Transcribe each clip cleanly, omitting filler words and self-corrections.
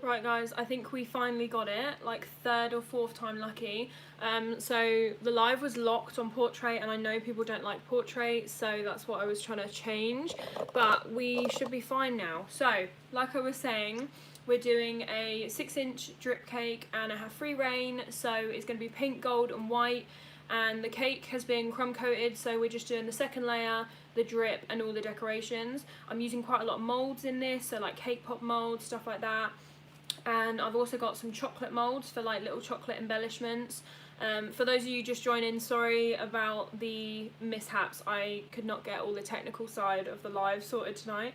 Right guys, I think we finally got it, like third or fourth time lucky. So the live was locked on portrait and I know people don't like portrait, so that's what I was trying to change, but we should be fine now. So, like I was saying, we're doing a 6-inch drip cake and I have free reign, so it's going to be pink, gold and white, and the cake has been crumb coated, so we're just doing the second layer, the drip and all the decorations. I'm using quite a lot of moulds in this, so like cake pop moulds, stuff like that. And I've also got some chocolate moulds for like little chocolate embellishments. For those of you just joining, sorry about the mishaps. I could not get all the technical side of the live sorted tonight.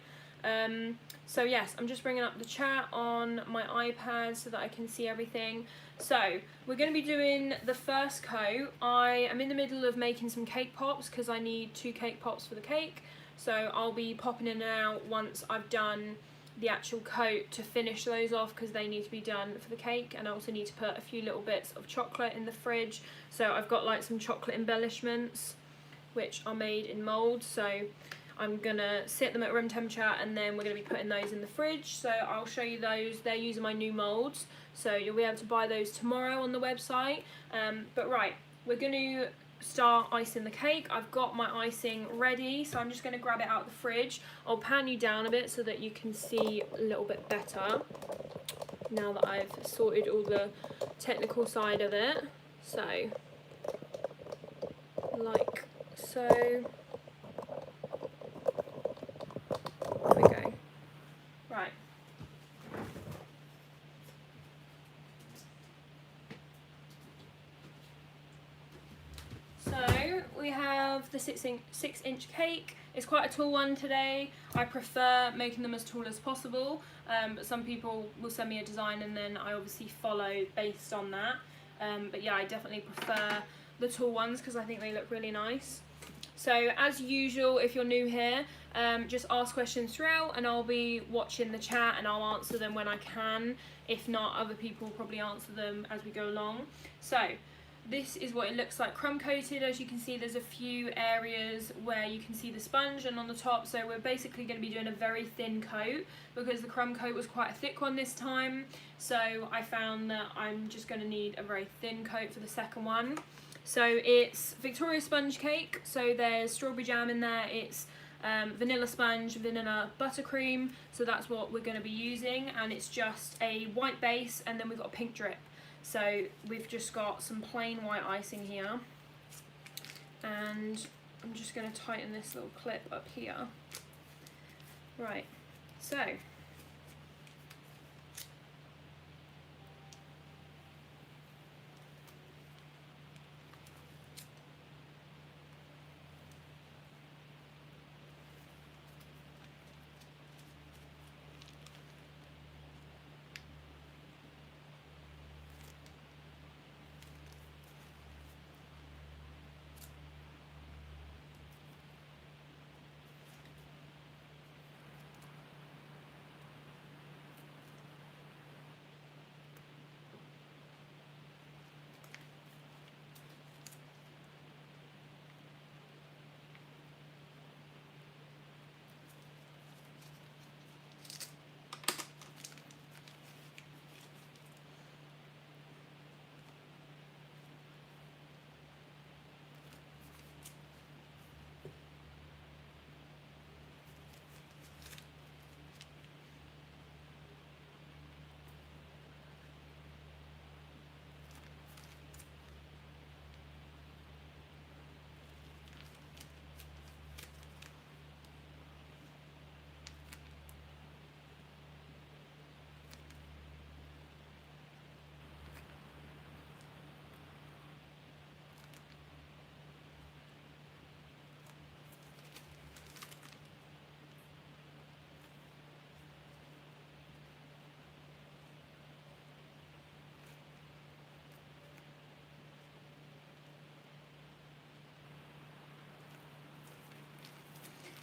So yes, I'm just bringing up the chat on my iPad so that I can see everything. So we're going to be doing the first coat. I am in the middle of making some cake pops because I need 2 cake pops for the cake. So I'll be popping in and out once I've done the actual coat to finish those off, because they need to be done for the cake, and I also need to put a few little bits of chocolate in the fridge. So I've got like some chocolate embellishments which are made in moulds, so I'm gonna set them at room temperature and then we're gonna be putting those in the fridge. So I'll show you those. They're using my new moulds, so you'll be able to buy those tomorrow on the website. But right, we're gonna start icing the cake. I've got my icing ready, so I'm just going to grab it out of the fridge. I'll pan you down a bit so that you can see a little bit better now that I've sorted all the technical side of it. So, like so. There we go. Right. So we have the 6-inch cake. It's quite a tall one today. I prefer making them as tall as possible, but some people will send me a design and then I obviously follow based on that. But yeah, I definitely prefer the tall ones because I think they look really nice. So as usual, if you're new here, just ask questions throughout and I'll be watching the chat and I'll answer them when I can. If not, other people will probably answer them as we go along. So this is what it looks like crumb coated. As you can see, there's a few areas where you can see the sponge and on the top, so we're basically going to be doing a very thin coat because the crumb coat was quite a thick one this time, so I found that I'm just going to need a very thin coat for the second one. So it's Victoria sponge cake, so there's strawberry jam in there, it's vanilla sponge, vanilla buttercream, so that's what we're going to be using, and it's just a white base and then we've got a pink drip. So we've just got some plain white icing here, and I'm just going to tighten this little clip up here. Right, so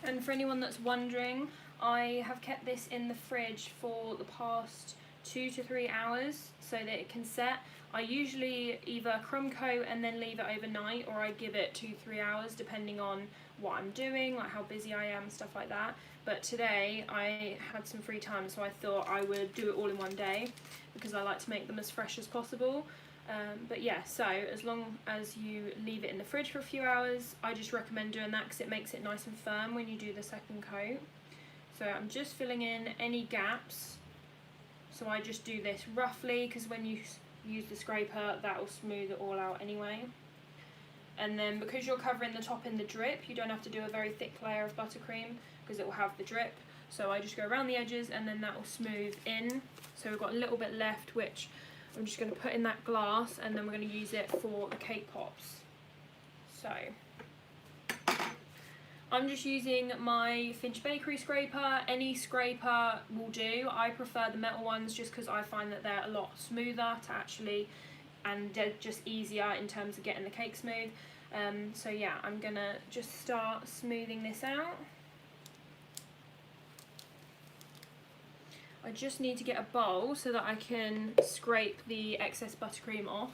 And for anyone that's wondering, I have kept this in the fridge for the past 2 to 3 hours so that it can set. I usually either crumb coat and then leave it overnight, or I give it 2-3 hours depending on what I'm doing, like how busy I am, stuff like that. But today I had some free time, so I thought I would do it all in one day because I like to make them as fresh as possible. But yeah, so as long as you leave it in the fridge for a few hours, I just recommend doing that because it makes it nice and firm when you do the second coat. So I'm just filling in any gaps. So I just do this roughly because when you use the scraper, that will smooth it all out anyway. And then because you're covering the top in the drip, you don't have to do a very thick layer of buttercream because it will have the drip. So I just go around the edges and then that will smooth in. So we've got a little bit left, which I'm just going to put in that glass, and then we're going to use it for the cake pops. So I'm just using my Inch Bakery scraper. Any scraper will do. I prefer the metal ones just because I find that they're a lot smoother to actually, and they're just easier in terms of getting the cake smooth. So yeah, I'm going to just start smoothing this out. I just need to get a bowl so that I can scrape the excess buttercream off.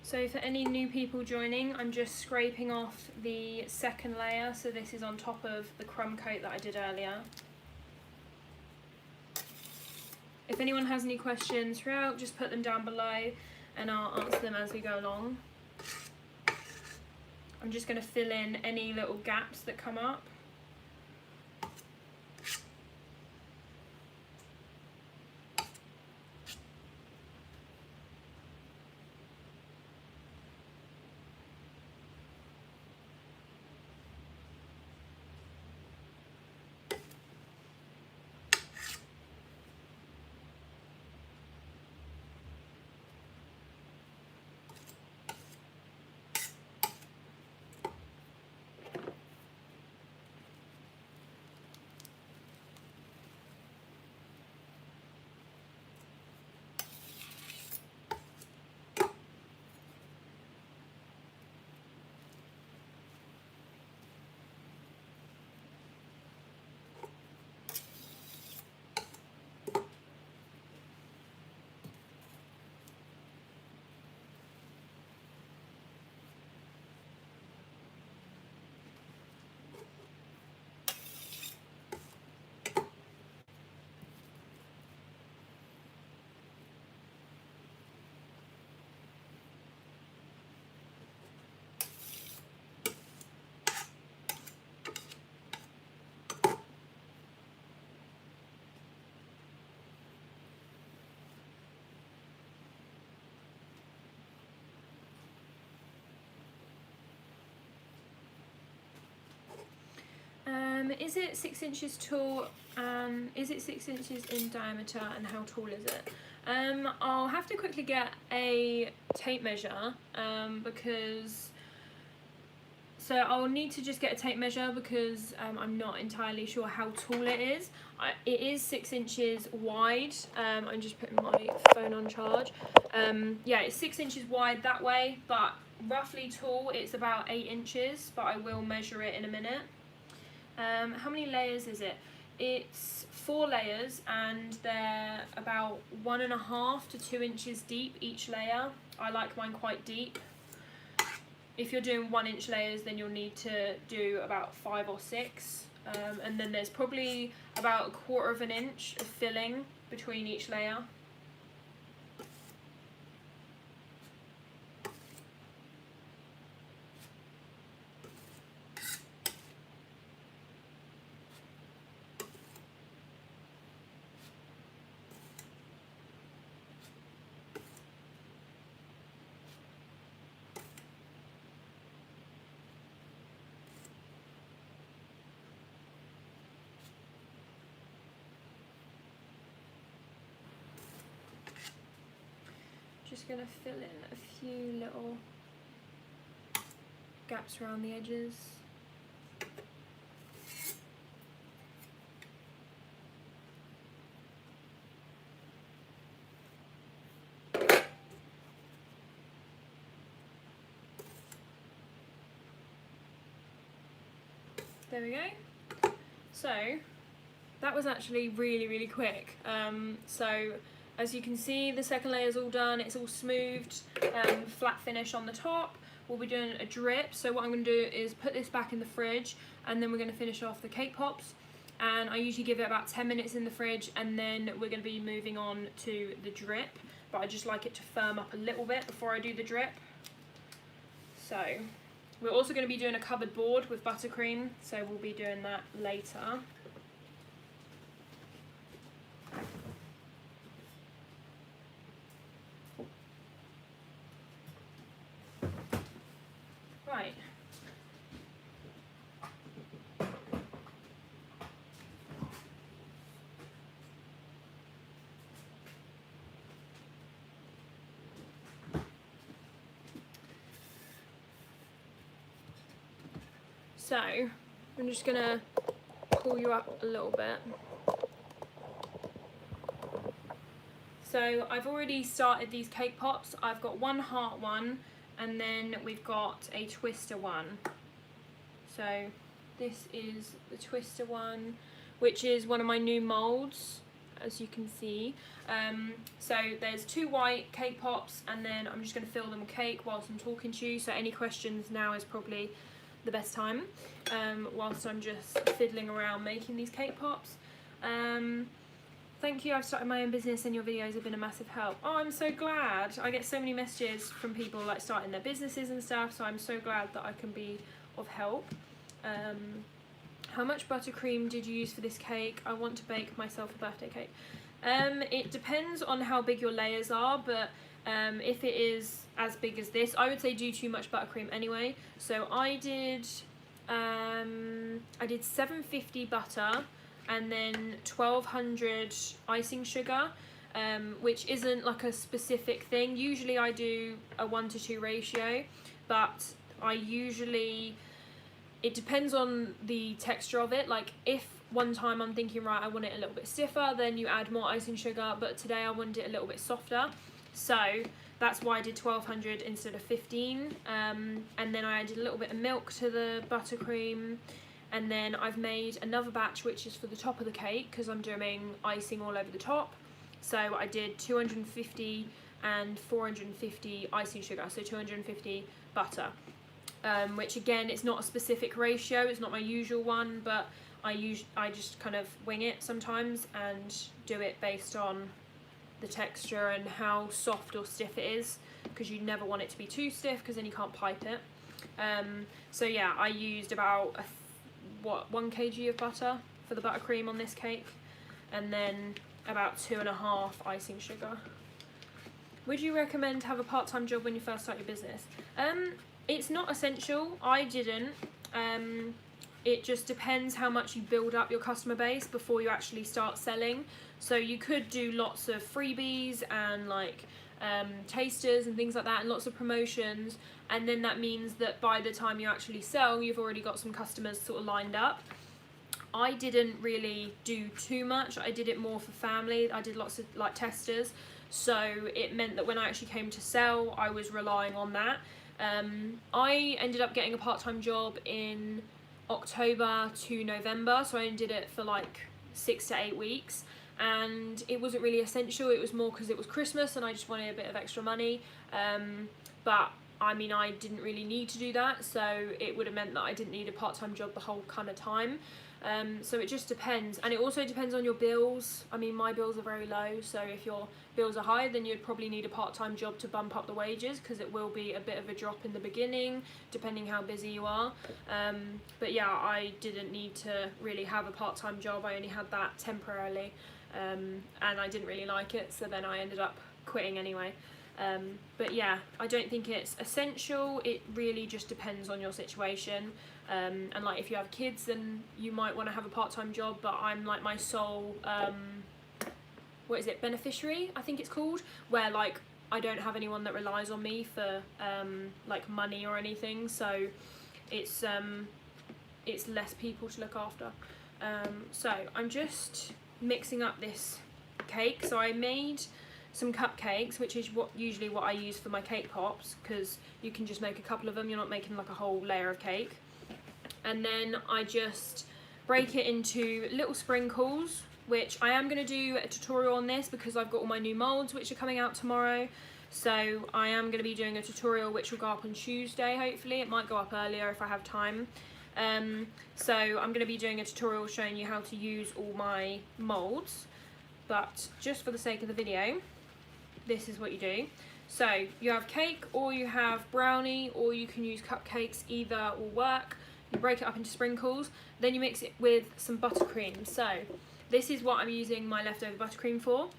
So for any new people joining, I'm just scraping off the second layer, so this is on top of the crumb coat that I did earlier. If anyone has any questions throughout, just put them down below and I'll answer them as we go along. I'm just going to fill in any little gaps that come up. Is it 6 inches tall? Is it 6 inches in diameter, and how tall is it? I'll have to quickly get a tape measure so I'll need to just get a tape measure because I'm not entirely sure how tall it is. It is 6 inches wide. I'm just putting my phone on charge. Yeah, it's 6 inches wide that way, but roughly tall it's about 8 inches, but I will measure it in a minute. How many layers is it? It's 4 layers and they're about 1.5 to 2 inches deep each layer. I like mine quite deep. If you're doing 1 inch layers, then you'll need to do about 5 or 6. And then there's probably about 1/4 of an inch of filling between each layer. Just going to fill in a few little gaps around the edges. There we go. So that was actually really quick. So as you can see, the second layer is all done, it's all smoothed, flat finish on the top. We'll be doing a drip, so what I'm going to do is put this back in the fridge and then we're going to finish off the cake pops. And I usually give it about 10 minutes in the fridge and then we're going to be moving on to the drip. But I just like it to firm up a little bit before I do the drip. So we're also going to be doing a covered board with buttercream, so we'll be doing that later. Right. So I'm just gonna pull you up a little bit. So I've already started these cake pops. I've got one heart one, and then we've got a twister one. So this is the twister one, which is one of my new molds, as you can see. So there's 2 white cake pops, and then I'm just going to fill them with cake whilst I'm talking to you. So any questions now is probably the best time, whilst I'm just fiddling around making these cake pops. Thank you, I've started my own business and your videos have been a massive help. Oh, I'm so glad. I get so many messages from people like starting their businesses and stuff, so I'm so glad that I can be of help. How much buttercream did you use for this cake? I want to bake myself a birthday cake. It depends on how big your layers are, but if it is as big as this, I would say do too much buttercream anyway. So I did 750 butter and then 1200 icing sugar, which isn't like a specific thing. Usually I do a 1:2 ratio, but it depends on the texture of it. Like if one time I'm thinking, right, I want it a little bit stiffer, then you add more icing sugar, but today I wanted it a little bit softer. So that's why I did 1200 instead of 15. And then I added a little bit of milk to the buttercream. And then I've made another batch which is for the top of the cake because I'm doing icing all over the top. So I did 250 and 450 icing sugar, so 250 butter. Which again, it's not a specific ratio, it's not my usual one, but I just kind of wing it sometimes and do it based on the texture and how soft or stiff it is, because you never want it to be too stiff because then you can't pipe it. So yeah, I used about 1 kg of butter for the buttercream on this cake, and then about 2.5 icing sugar. Would you recommend to have a part-time job when you first start your business? It's not essential. I didn't. It just depends how much you build up your customer base before you actually start selling. So you could do lots of freebies and like tasters and things like that, and lots of promotions, and then that means that by the time you actually sell, you've already got some customers sort of lined up. I didn't really do too much. I did it more for family. I did lots of like testers, so it meant that when I actually came to sell, I was relying on that. I ended up getting a part-time job in October to November, so I only did it for like 6 to 8 weeks, and it wasn't really essential. It was more because it was Christmas and I just wanted a bit of extra money, but I mean, I didn't really need to do that, so it would have meant that I didn't need a part-time job the whole kind of time. So it just depends, and it also depends on your bills. I mean, my bills are very low, so if your bills are high, then you'd probably need a part-time job to bump up the wages, because it will be a bit of a drop in the beginning depending how busy you are. But yeah, I didn't need to really have a part-time job. I only had that temporarily, and I didn't really like it, so then I ended up quitting anyway. But yeah, I don't think it's essential. It really just depends on your situation. And like if you have kids, then you might want to have a part-time job, but I'm like my sole beneficiary, I think it's called, where like I don't have anyone that relies on me for like money or anything, so it's less people to look after. So I'm just mixing up this cake. So I made some cupcakes, which is usually what I use for my cake pops, because you can just make a couple of them, you're not making like a whole layer of cake. And then I just break it into little sprinkles, which I am going to do a tutorial on this because I've got all my new molds which are coming out tomorrow. So I am going to be doing a tutorial which will go up on Tuesday, hopefully. It might go up earlier if I have time. So I'm going to be doing a tutorial showing you how to use all my molds. But just for the sake of the video, this is what you do. So you have cake, or you have brownie, or you can use cupcakes, either will work. You break it up into sprinkles, then you mix it with some buttercream. So this is what I'm using my leftover buttercream for.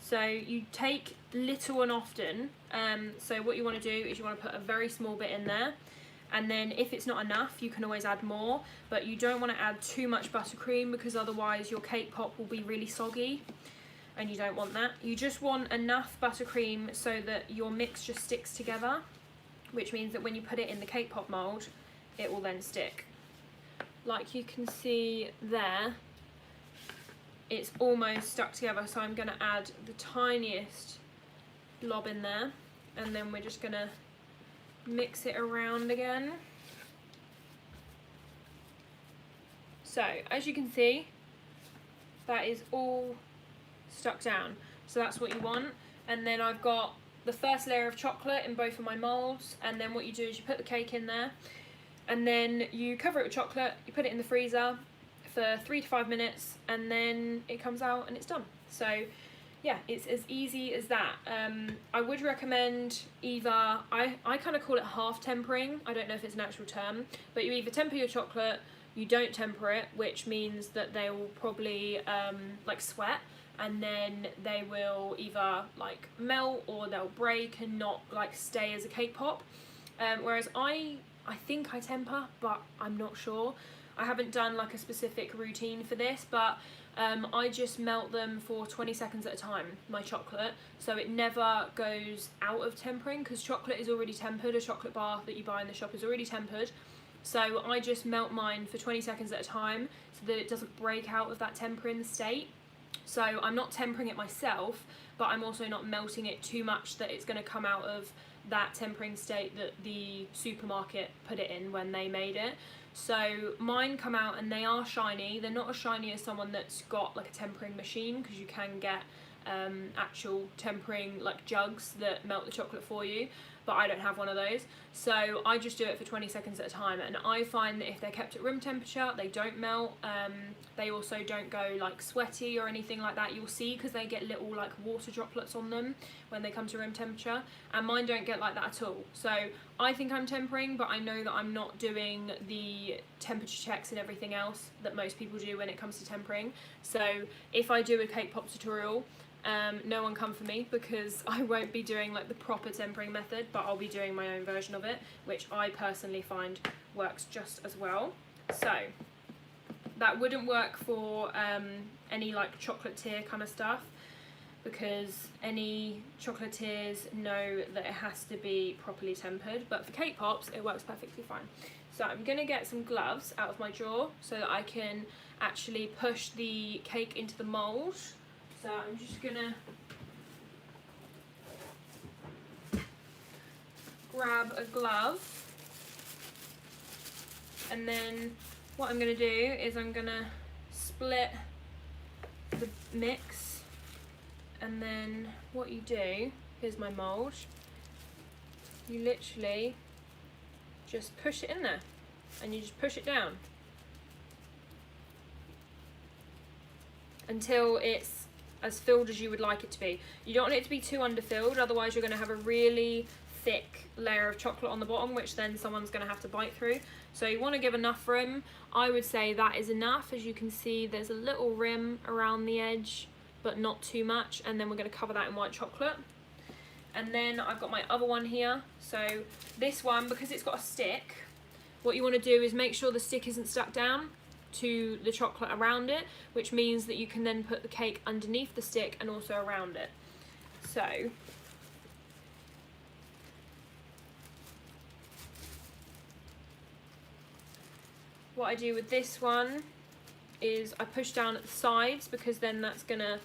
So you take little and often. So what you want to do is you want to put a very small bit in there, and then if it's not enough, you can always add more, but you don't want to add too much buttercream because otherwise your cake pop will be really soggy, and you don't want that. You just want enough buttercream so that your mix just sticks together, which means that when you put it in the cake pop mold, it will then stick. Like you can see there, it's almost stuck together, so I'm going to add the tiniest blob in there, and then we're just going to mix it around again. So as you can see, that is all stuck down, so that's what you want. And then I've got the first layer of chocolate in both of my molds, and then what you do is you put the cake in there, and then you cover it with chocolate, you put it in the freezer for 3 to 5 minutes, and then it comes out and it's done. So yeah, it's as easy as that. I would recommend either, I kind of call it half tempering, I don't know if it's an actual term, but you either temper your chocolate, you don't temper it, which means that they will probably like sweat, and then they will either like melt or they'll break and not like stay as a cake pop. Whereas I think I temper, but I'm not sure. I haven't done like a specific routine for this, but I just melt them for 20 seconds at a time, my chocolate, so it never goes out of tempering, because chocolate is already tempered. A chocolate bar that you buy in the shop is already tempered, so I just melt mine for 20 seconds at a time so that it doesn't break out of that tempering state. So I'm not tempering it myself, but I'm also not melting it too much that it's going to come out of that tempering state that the supermarket put it in when they made it. So mine come out and they are shiny. They're not as shiny as someone that's got like a tempering machine, because you can get actual tempering like jugs that melt the chocolate for you, but I don't have one of those, so I just do it for 20 seconds at a time. And I find that if they're kept at room temperature, they don't melt. They also don't go like sweaty or anything like that. You'll see, because they get little like water droplets on them when they come to room temperature, and mine don't get like that at all. So I think I'm tempering, but I know that I'm not doing the temperature checks and everything else that most people do when it comes to tempering. So if I do a cake pop tutorial, no one come for me, because I won't be doing like the proper tempering method, but I'll be doing my own version of it, which I personally find works just as well. So that wouldn't work for any like chocolatier kind of stuff, because any chocolatiers know that it has to be properly tempered, but for cake pops it works perfectly fine. So I'm going to get some gloves out of my drawer so that I can actually push the cake into the mould. So I'm just going to grab a glove, and then what I'm going to do is I'm going to split mix, and then what you do, here's my mould, you literally just push it in there and you just push it down until it's as filled as you would like it to be. You don't want it to be too underfilled, otherwise you're going to have a really thick layer of chocolate on the bottom, which then someone's going to have to bite through. So you want to give enough room. I would say that is enough. As you can see, there's a little rim around the edge, but not too much, and then we're going to cover that in white chocolate. And then I've got my other one here. So this one, because it's got a stick, what you want to do is make sure the stick isn't stuck down to the chocolate around it, which means that you can then put the cake underneath the stick and also around it. So what I do with this one is I push down at the sides, because then that's gonna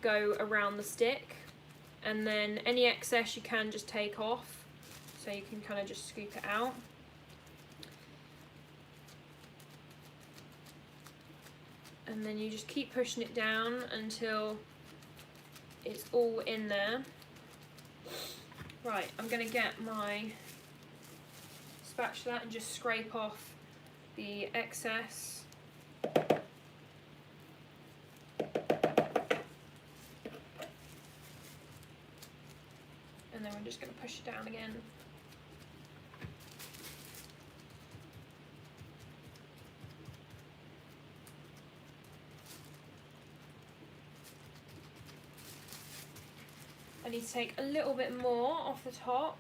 go around the stick, and then any excess you can just take off, so you can kind of just scoop it out. And then you just keep pushing it down until it's all in there. Right, I'm gonna get my spatula and just scrape off the excess. And then we're just going to push it down again. I need to take a little bit more off the top.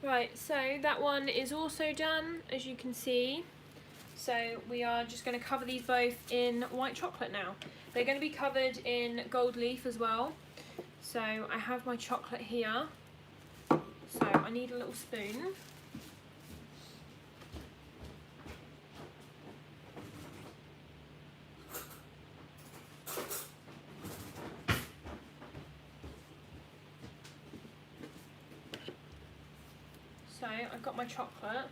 Right, so that one is also done, as you can see. So we are just going to cover these both in white chocolate now. They're going to be covered in gold leaf as well. So I have my chocolate here. So I need a little spoon. So I've got my chocolate.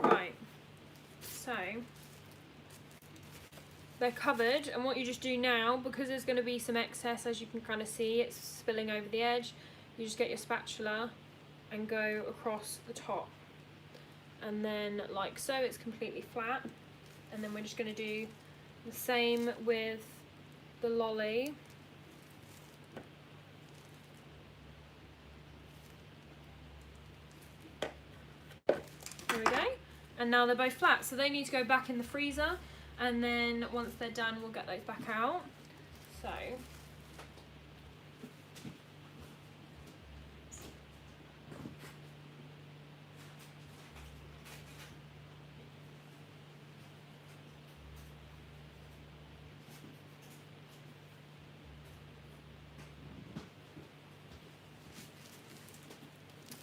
Right, so they're covered, and what you just do now, because there's going to be some excess, as you can kind of see, it's spilling over the edge, you just get your spatula and go across the top, and then like so, it's completely flat. And then we're just going to do the same with the lolly. There we go. And now they're both flat, so they need to go back in the freezer, and then once they're done we'll get those back out. So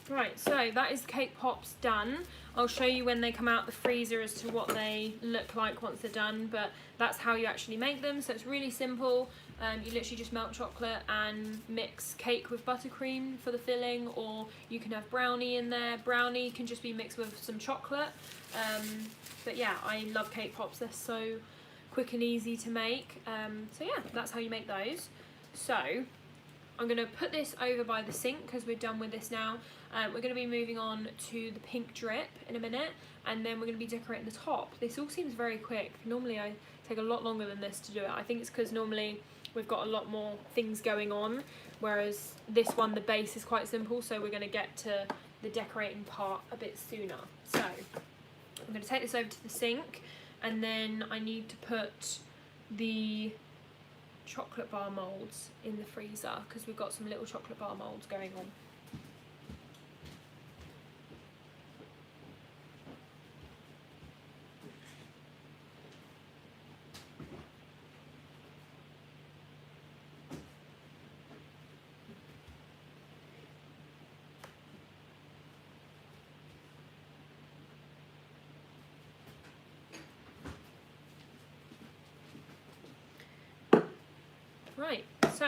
right, so that is the cake pops done. I'll show you when they come out the freezer as to what they look like once they're done, but that's how you actually make them. So it's really simple. You literally just melt chocolate and mix cake with buttercream for the filling, or you can have brownie in there. Brownie can just be mixed with some chocolate. But yeah, I love cake pops. They're so quick and easy to make. So yeah, that's how you make those. So I'm going to put this over by the sink because we're done with this now. We're going to be moving on to the pink drip in a minute, and then we're going to be decorating the top. This all seems very quick. Normally I take a lot longer than this to do it. I think it's because normally we've got a lot more things going on, whereas this one, the base is quite simple, so we're going to get to the decorating part a bit sooner. So I'm going to take this over to the sink, and then I need to put the chocolate bar moulds in the freezer because we've got some little chocolate bar moulds going on. Right, so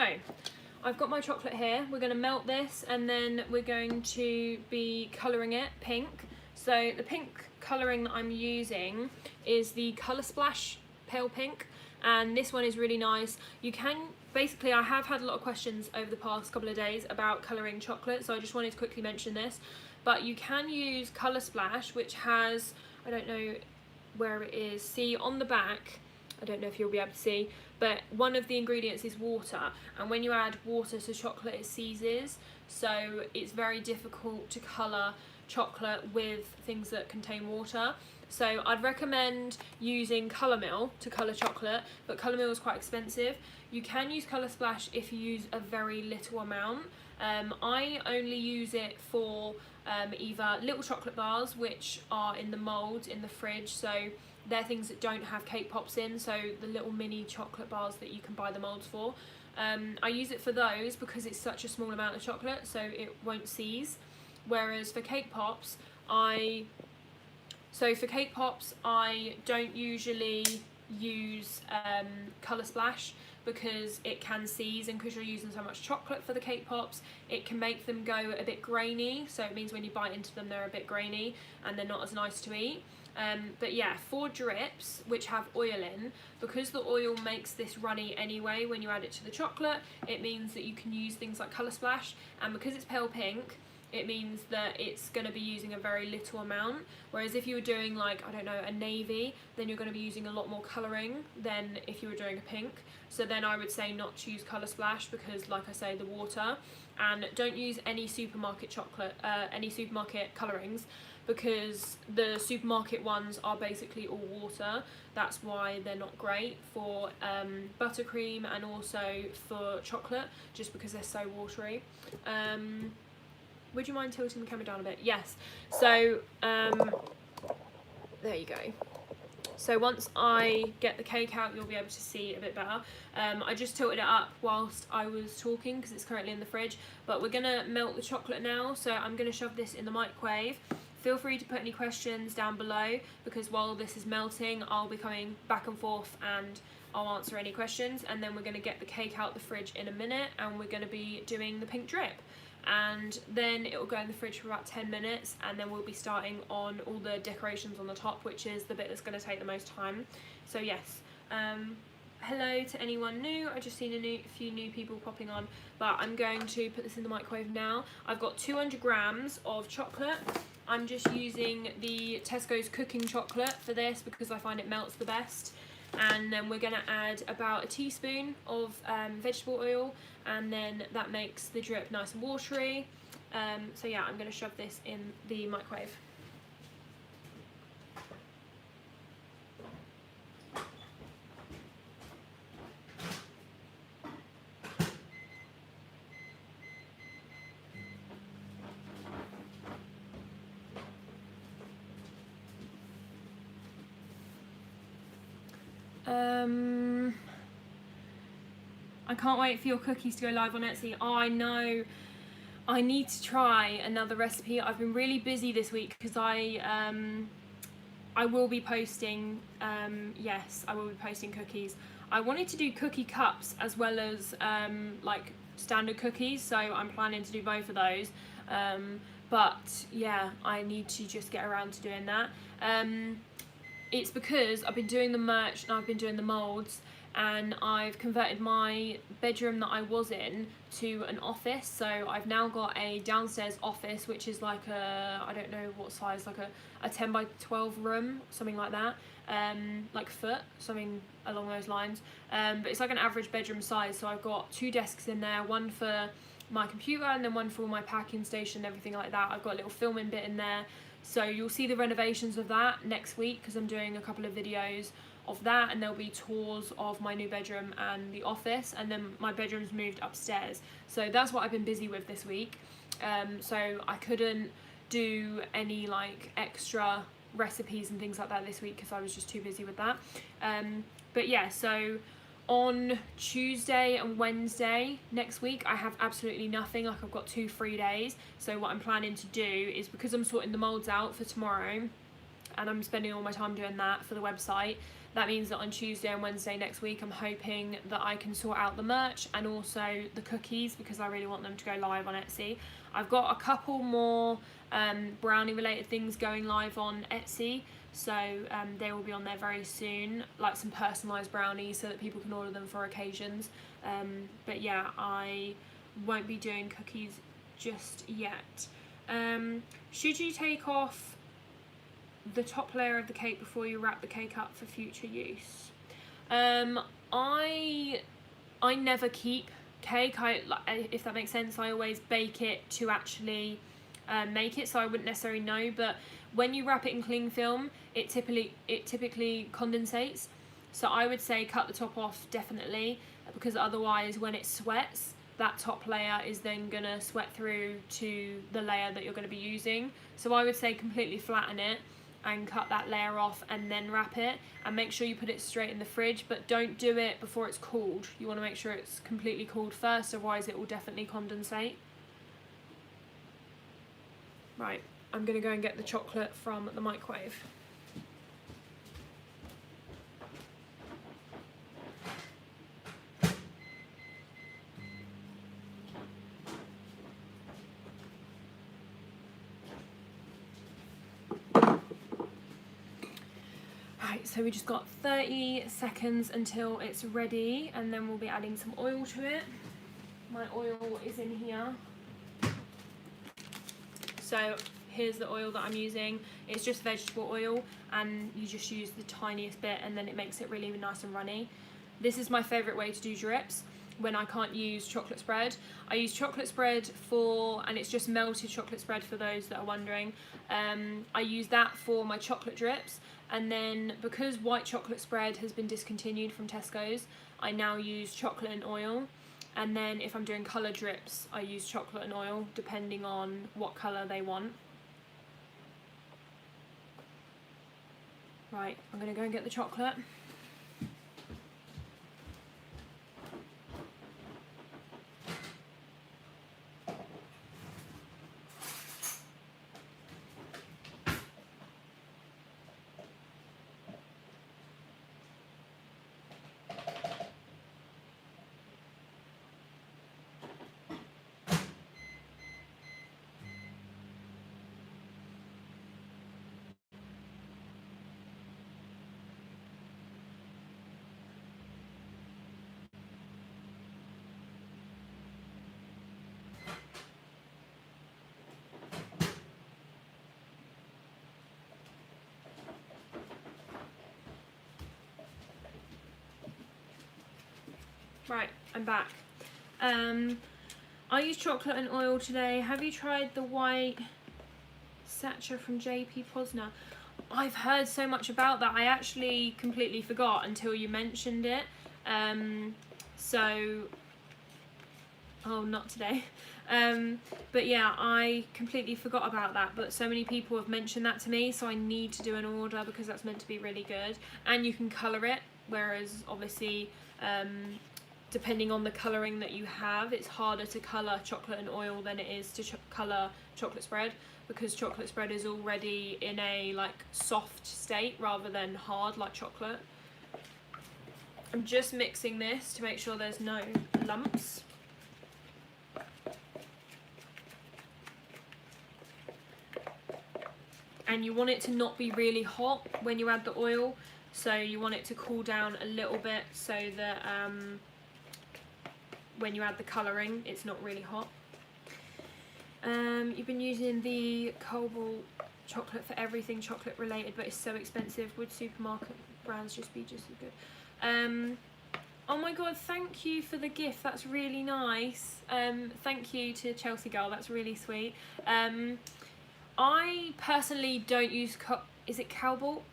I've got my chocolate here. We're going to melt this, and then we're going to be colouring it pink. So the pink colouring that I'm using is the Colour Splash Pale Pink, and this one is really nice. You can, basically I have had a lot of questions over the past couple of days about colouring chocolate, so I just wanted to quickly mention this. But you can use Colour Splash, which has, I don't know where it is, see on the back, I don't know if you'll be able to see, but one of the ingredients is water, and when you add water to chocolate it seizes, so it's very difficult to colour chocolate with things that contain water. So I'd recommend using Colour Mill to colour chocolate, but Colour Mill is quite expensive. You can use Colour Splash if you use a very little amount. I only use it for either little chocolate bars, which are in the mould in the fridge, so they're things that don't have cake pops in, so the little mini chocolate bars that you can buy the moulds for. I use it for those because it's such a small amount of chocolate, so it won't seize. Whereas for cake pops, I don't usually use Colour Splash because it can seize, and because you're using so much chocolate for the cake pops, it can make them go a bit grainy, so it means when you bite into them they're a bit grainy and they're not as nice to eat. But yeah, for drips which have oil in, because the oil makes this runny anyway when you add it to the chocolate, it means that you can use things like Colour Splash, and because it's pale pink, it means that it's going to be using a very little amount, whereas if you were doing, like, I don't know, a navy, then you're going to be using a lot more colouring than if you were doing a pink. So then I would say not to use Colour Splash because, like I say, the water, and don't use any supermarket chocolate, any supermarket colourings, because the supermarket ones are basically all water. That's why they're not great for buttercream and also for chocolate, just because they're so watery. Would you mind tilting the camera down a bit? Yes. So there you go. So once I get the cake out, you'll be able to see a bit better. I just tilted it up whilst I was talking because it's currently in the fridge, but we're gonna melt the chocolate now, so I'm gonna shove this in the microwave. Feel free to put any questions down below, because while this is melting, I'll be coming back and forth and I'll answer any questions, and then we're gonna get the cake out the fridge in a minute, and we're gonna be doing the pink drip. And then it will go in the fridge for about 10 minutes, and then we'll be starting on all the decorations on the top, which is the bit that's going to take the most time. So yes, hello to anyone new. I just seen a few new people popping on, but I'm going to put this in the microwave now. I've got 200 grams of chocolate. I'm just using the Tesco's cooking chocolate for this because I find it melts the best. And then we're going to add about a teaspoon of vegetable oil, and then that makes the drip nice and watery. So yeah, I'm going to shove this in the microwave. I can't wait for your cookies to go live on Etsy. Oh, I know. I need to try another recipe. I've been really busy this week because I will be posting, yes, I will be posting cookies. I wanted to do cookie cups as well as like standard cookies, so I'm planning to do both of those. But yeah, I need to just get around to doing that. It's because I've been doing the merch and I've been doing the moulds, and I've converted my bedroom that I was in to an office. So I've now got a downstairs office, which is like a, I don't know what size, like a 10 by 12 room, something like that, like foot, something along those lines, but it's like an average bedroom size. So I've got 2 desks in there, one for my computer and then one for all my packing station and everything like that. I've got a little filming bit in there, so you'll see the renovations of that next week, because I'm doing a couple of videos of that, and there'll be tours of my new bedroom and the office, and then my bedroom's moved upstairs. So that's what I've been busy with this week. So I couldn't do any like extra recipes and things like that this week because I was just too busy with that. But yeah, so on Tuesday and Wednesday next week I have absolutely nothing. Like, I've got 2 free days. So what I'm planning to do is, because I'm sorting the molds out for tomorrow and I'm spending all my time doing that for the website, that means that on Tuesday and Wednesday next week I'm hoping that I can sort out the merch and also the cookies, because I really want them to go live on Etsy. I've got a couple more brownie related things going live on Etsy, so they will be on there very soon, like some personalised brownies so that people can order them for occasions. But yeah, I won't be doing cookies just yet. Should you take off the top layer of the cake before you wrap the cake up for future use? I never keep cake, if that makes sense. I always bake it to actually make it, so I wouldn't necessarily know. But when you wrap it in cling film, it typically condensates, so I would say cut the top off definitely, because otherwise when it sweats, that top layer is then gonna sweat through to the layer that you're going to be using. So I would say completely flatten it and cut that layer off and then wrap it, and make sure you put it straight in the fridge, but don't do it before it's cooled. You want to make sure it's completely cooled first, otherwise it will definitely condensate. Right, I'm gonna go and get the chocolate from the microwave. So we just got 30 seconds until it's ready, and then we'll be adding some oil to it. My oil is in here. So here's the oil that I'm using. It's just vegetable oil, and you just use the tiniest bit and then it makes it really nice and runny. This is my favourite way to do drips when I can't use chocolate spread. I use chocolate spread and it's just melted chocolate spread for those that are wondering. I use that for my chocolate drips. And then, because white chocolate spread has been discontinued from Tesco's, I now use chocolate and oil. And then if I'm doing colour drips, I use chocolate and oil, depending on what colour they want. Right, I'm going to go and get the chocolate. Right, I'm back. I used chocolate and oil today. Have you tried the white Satcha from JP Posner? I've heard so much about that. I actually completely forgot until you mentioned it. Oh, not today. But yeah, I completely forgot about that, but so many people have mentioned that to me, so I need to do an order because that's meant to be really good. And you can colour it, whereas obviously depending on the colouring that you have, it's harder to colour chocolate and oil than it is to colour chocolate spread, because chocolate spread is already in a like soft state rather than hard like chocolate. I'm just mixing this to make sure there's no lumps. And you want it to not be really hot when you add the oil, so you want it to cool down a little bit so that when you add the colouring it's not really hot. You've been using the Cobalt chocolate for everything chocolate related, but it's so expensive. Would supermarket brands just be just as good? Oh my god, thank you for the gift, that's really nice. Thank you to Chelsea Girl, that's really sweet. I personally don't use, is it Cobalt?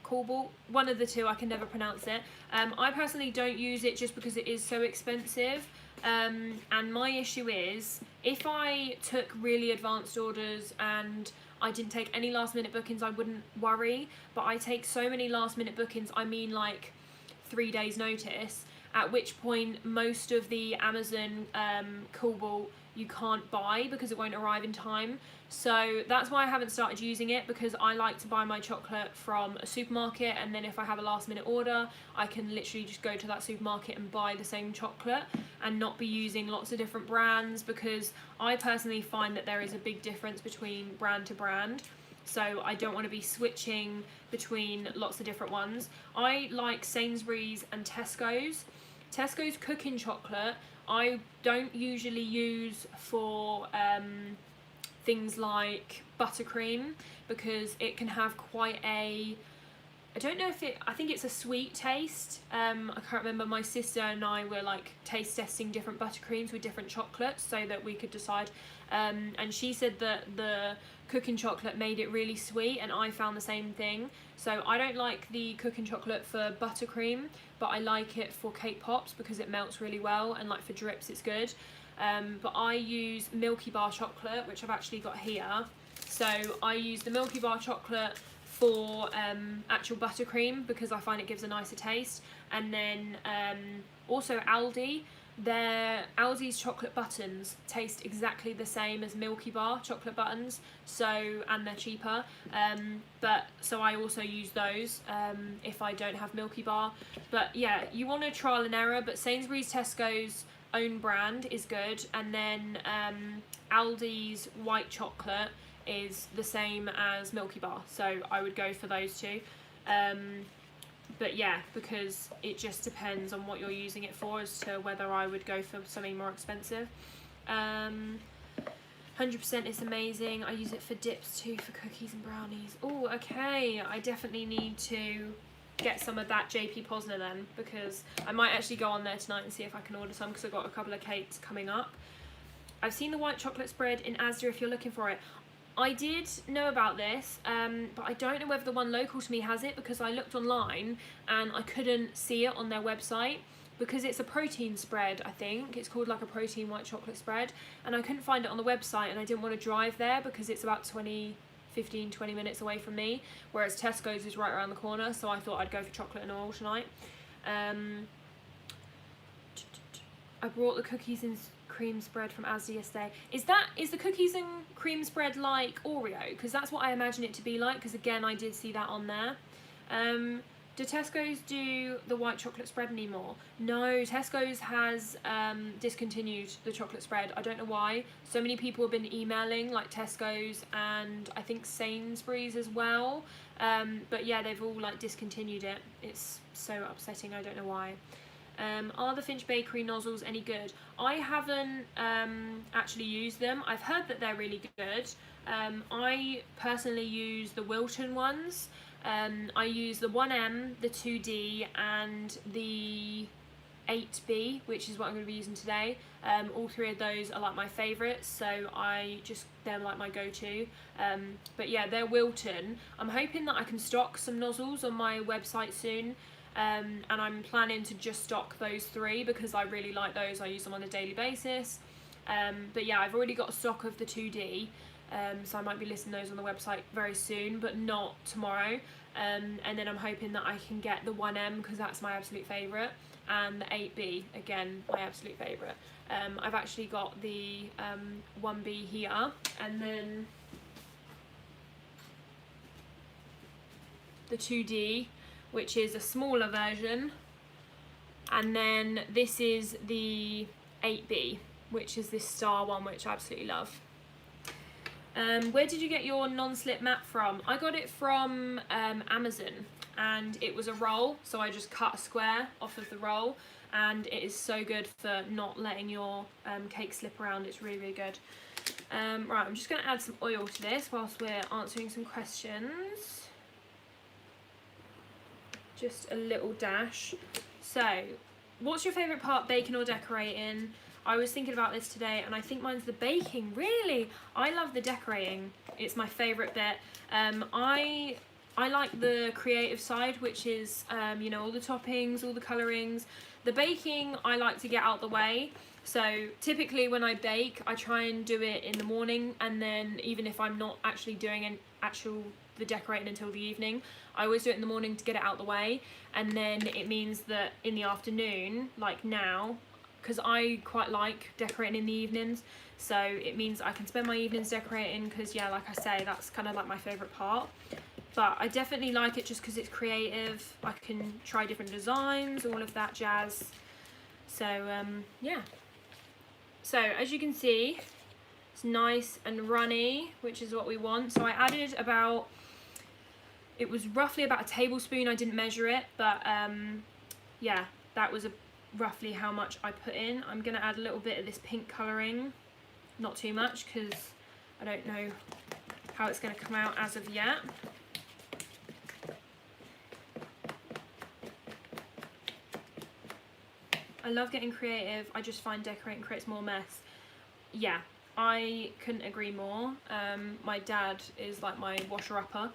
One of the two, I can never pronounce it. I personally don't use it just because it is so expensive. And my issue is, if I took really advanced orders and I didn't take any last minute bookings, I wouldn't worry. But I take so many last minute bookings, I mean like 3 days notice, at which point most of the Amazon Cobalt you can't buy because it won't arrive in time. So that's why I haven't started using it, because I like to buy my chocolate from a supermarket, and then if I have a last minute order I can literally just go to that supermarket and buy the same chocolate and not be using lots of different brands, because I personally find that there is a big difference between brand to brand. So I don't want to be switching between lots of different ones. I like Sainsbury's and Tesco's. Tesco's cooking chocolate I don't usually use for things like buttercream, because it can have quite a, I don't know if it, I think it's a sweet taste. I can't remember, my sister and I were like taste testing different buttercreams with different chocolates so that we could decide, and she said that the cooking chocolate made it really sweet, and I found the same thing. So I don't like the cooking chocolate for buttercream, but I like it for cake pops because it melts really well, and like for drips it's good. But I use Milky Bar chocolate, which I've actually got here. So I use the Milky Bar chocolate for actual buttercream because I find it gives a nicer taste. And then also Aldi, Aldi's chocolate buttons taste exactly the same as Milky Bar chocolate buttons, so, and they're cheaper. So I also use those if I don't have Milky Bar. But yeah, you want to trial and error, but Sainsbury's, Tesco's own brand is good, and then Aldi's white chocolate is the same as Milky Bar, so I would go for those two. But yeah, because it just depends on what you're using it for as to whether I would go for something more expensive. 100% is amazing. I use it for dips too, for cookies and brownies. Oh, okay, I definitely need to get some of that JP Posner then, because I might actually go on there tonight and see if I can order some, because I've got a couple of cakes coming up. I've seen the white chocolate spread in Asda if you're looking for it. I did know about this, but I don't know whether the one local to me has it, because I looked online and I couldn't see it on their website, because it's a protein spread, I think. It's called like a protein white chocolate spread, and I couldn't find it on the website, and I didn't want to drive there because it's about 20 minutes away from me, whereas Tesco's is right around the corner, so I thought I'd go for chocolate and oil tonight. I brought the cookies and cream spread from Asda yesterday. Is the cookies and cream spread like Oreo? Because that's what I imagine it to be like, because again I did see that on there. Do Tesco's do the white chocolate spread anymore? No, Tesco's has discontinued the chocolate spread. I don't know why. So many people have been emailing, like Tesco's and I think Sainsbury's as well. But yeah, they've all like discontinued it. It's so upsetting, I don't know why. Are the Finch Bakery nozzles any good? I haven't actually used them. I've heard that they're really good. I personally use the Wilton ones. I use the 1M, the 2D and the 8B, which is what I'm going to be using today. All three of those are like my favourites, so they're like my go-to. But yeah, they're Wilton. I'm hoping that I can stock some nozzles on my website soon. And I'm planning to just stock those three because I really like those. I use them on a daily basis. But yeah, I've already got a stock of the 2D, so I might be listing those on the website very soon, but not tomorrow. And then I'm hoping that I can get the 1M because that's my absolute favourite, and the 8B, again, my absolute favourite. I've actually got the 1B here, and then the 2D, which is a smaller version, and then this is the 8B, which is this star one, which I absolutely love. Where did you get your non-slip mat from? I got it from Amazon. and it was a roll, so I just cut a square off of the roll, and it is so good for not letting your cake slip around. It's really, really good. Right, I'm just going to add some oil to this whilst we're answering some questions. Just a little dash. So, what's your favourite part, baking or decorating? I was thinking about this today, and I think mine's the baking. Really, I love the decorating. It's my favourite bit. I like the creative side, which is you know, all the toppings, all the colourings. The baking I like to get out the way. So typically when I bake, I try and do it in the morning, and then even if I'm not actually doing the decorating until the evening, I always do it in the morning to get it out the way. And then it means that in the afternoon, like now, because I quite like decorating in the evenings, so it means I can spend my evenings decorating, because yeah, like I say, that's kind of like my favourite part. But I definitely like it just because it's creative. I can try different designs, all of that jazz. So yeah. So as you can see, it's nice and runny, which is what we want. So I added about, it was roughly about a tablespoon. I didn't measure it, but yeah, that was roughly how much I put in. I'm going to add a little bit of this pink colouring, not too much, because I don't know how it's going to come out as of yet. I love getting creative. I just find decorating creates more mess. Yeah, I couldn't agree more. My dad is like my washer-upper.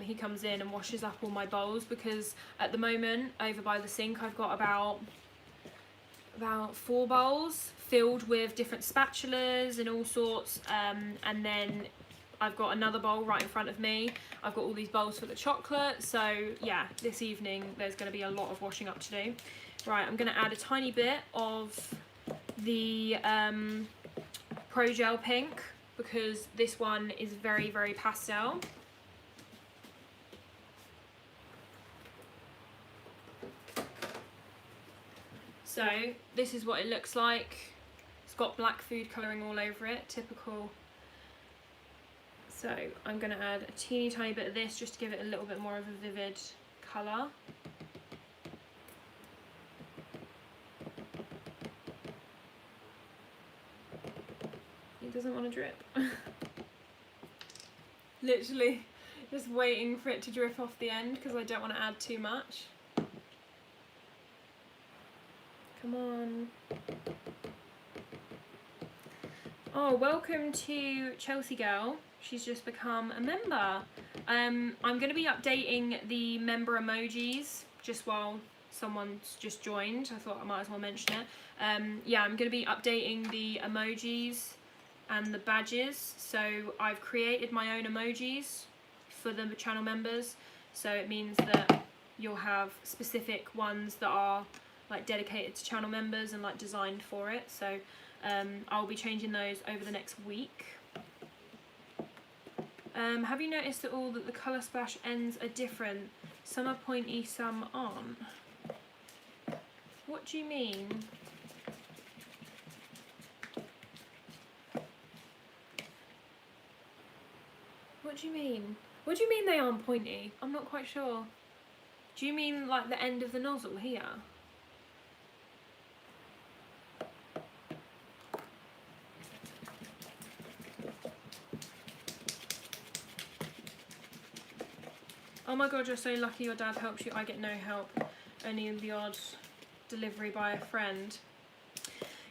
He comes in and washes up all my bowls, because at the moment over by the sink I've got about 4 bowls filled with different spatulas and all sorts, and then I've got another bowl right in front of me. I've got all these bowls for the chocolate. So yeah, this evening there's going to be a lot of washing up to do. Right, I'm going to add a tiny bit of the Pro Gel Pink, because this one is very, very pastel. So this is what it looks like. It's got black food colouring all over it, typical. So I'm going to add a teeny tiny bit of this just to give it a little bit more of a vivid colour. It doesn't want to drip. Literally just waiting for it to drip off the end, because I don't want to add too much. Come on. Oh, welcome to Chelsea Girl. She's just become a member. I'm going to be updating the member emojis just while someone's just joined. I thought I might as well mention it. Yeah, I'm going to be updating the emojis and the badges. So I've created my own emojis for the channel members. So it means that you'll have specific ones that are like dedicated to channel members and like designed for it. So I'll be changing those over the next week. Have you noticed at all that the colour splash ends are different? Some are pointy, some aren't. What do you mean? What do you mean? What do you mean they aren't pointy? I'm not quite sure. Do you mean like the end of the nozzle here? Oh my god, you're so lucky your dad helps you. I get no help, only the odd delivery by a friend.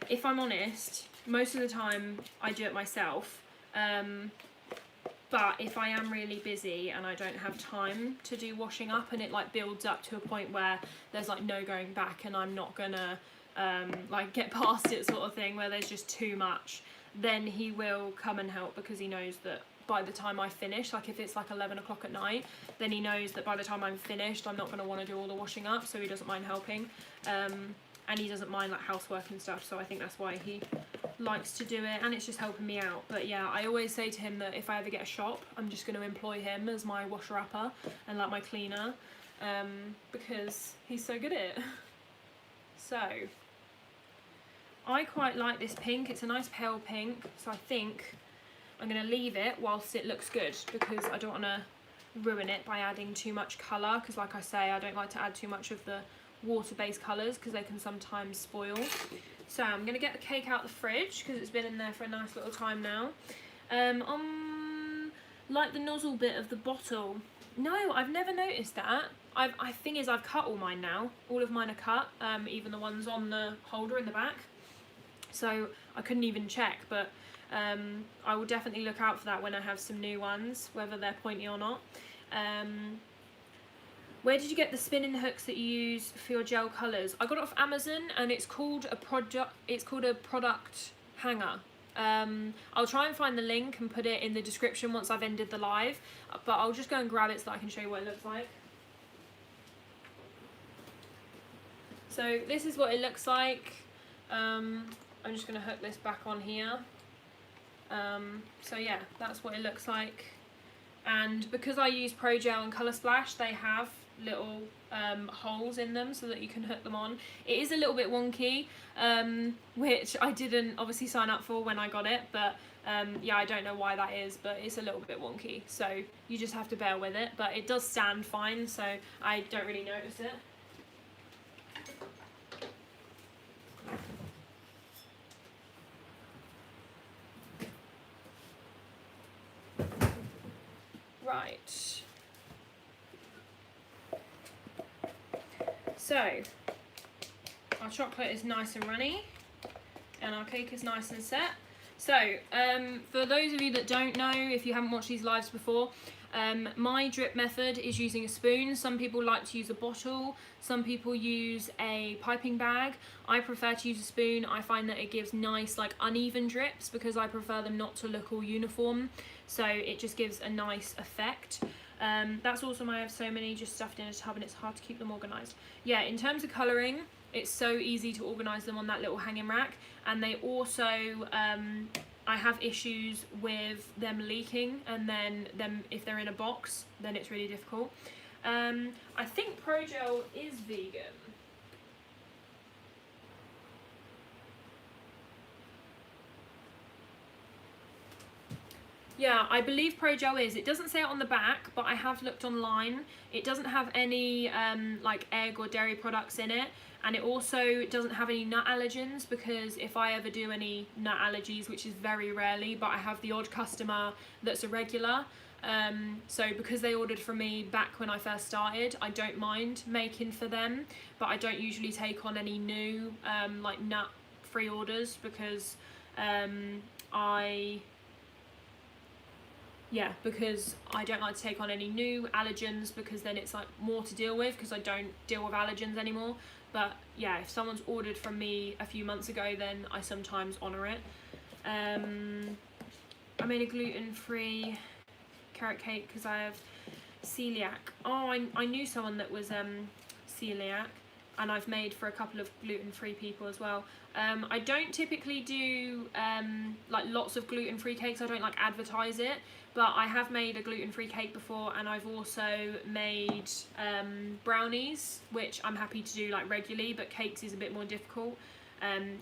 If I'm honest, most of the time I do it myself, but if I am really busy and I don't have time to do washing up, and it like builds up to a point where there's like no going back and I'm not gonna like get past it sort of thing, where there's just too much, then he will come and help, because he knows that by the time I finish, like if it's like 11 o'clock at night, then he knows that by the time I'm finished I'm not going to want to do all the washing up, so he doesn't mind helping, and he doesn't mind like housework and stuff, so I think that's why he likes to do it, and it's just helping me out. But yeah, I always say to him that if I ever get a shop, I'm just going to employ him as my washer-upper and like my cleaner, because he's so good at it. So I quite like this pink. It's a nice pale pink, so I think I'm going to leave it whilst it looks good, because I don't want to ruin it by adding too much colour, because like I say, I don't like to add too much of the water-based colours because they can sometimes spoil. So I'm going to get the cake out of the fridge because it's been in there for a nice little time now. Like the nozzle bit of the bottle. No, I've never noticed that. Thing is, I've cut all mine now. All of mine are cut, even the ones on the holder in the back. So I couldn't even check, but I will definitely look out for that when I have some new ones, whether they're pointy or not. Where did you get the spinning hooks that you use for your gel colours? I got it off Amazon, and it's called a product hanger. I'll try and find the link and put it in the description once I've ended the live, but I'll just go and grab it so that I can show you what it looks like. So this is what it looks like. I'm just going to hook this back on here. So yeah, that's what it looks like. And because I use Pro Gel and Colour Splash, they have little holes in them so that you can hook them on. It is a little bit wonky, which I didn't obviously sign up for when I got it, but yeah, I don't know why that is, but it's a little bit wonky, so you just have to bear with it. But it does stand fine, so I don't really notice it. Right. So, our chocolate is nice and runny, and our cake is nice and set. So, for those of you that don't know, if you haven't watched these lives before, my drip method is using a spoon. Some people like to use a bottle, some people use a piping bag. I prefer to use a spoon. I find that it gives nice, like, uneven drips because I prefer them not to look all uniform. So it just gives a nice effect. That's also why I have so many just stuffed in a tub and it's hard to keep them organised. Yeah, in terms of colouring, it's so easy to organise them on that little hanging rack. And they also, I have issues with them leaking, and then if they're in a box, then it's really difficult. I think Pro Gel is vegan. Yeah, I believe Pro Gel is. It doesn't say it on the back, but I have looked online. It doesn't have any like egg or dairy products in it, and it also doesn't have any nut allergens, because if I ever do any nut allergies, which is very rarely, but I have the odd customer that's a regular, so because they ordered from me back when I first started, I don't mind making for them, but I don't usually take on any new like nut free orders, because because I don't like to take on any new allergens, because then it's like more to deal with, because I don't deal with allergens anymore. But yeah, if someone's ordered from me a few months ago, then I sometimes honour it. I made a gluten-free carrot cake because I have celiac. Oh, I knew someone that was celiac, and I've made for a couple of gluten-free people as well. I don't typically do like lots of gluten-free cakes. I don't like advertise it, but I have made a gluten-free cake before, and I've also made brownies, which I'm happy to do like regularly, but cakes is a bit more difficult,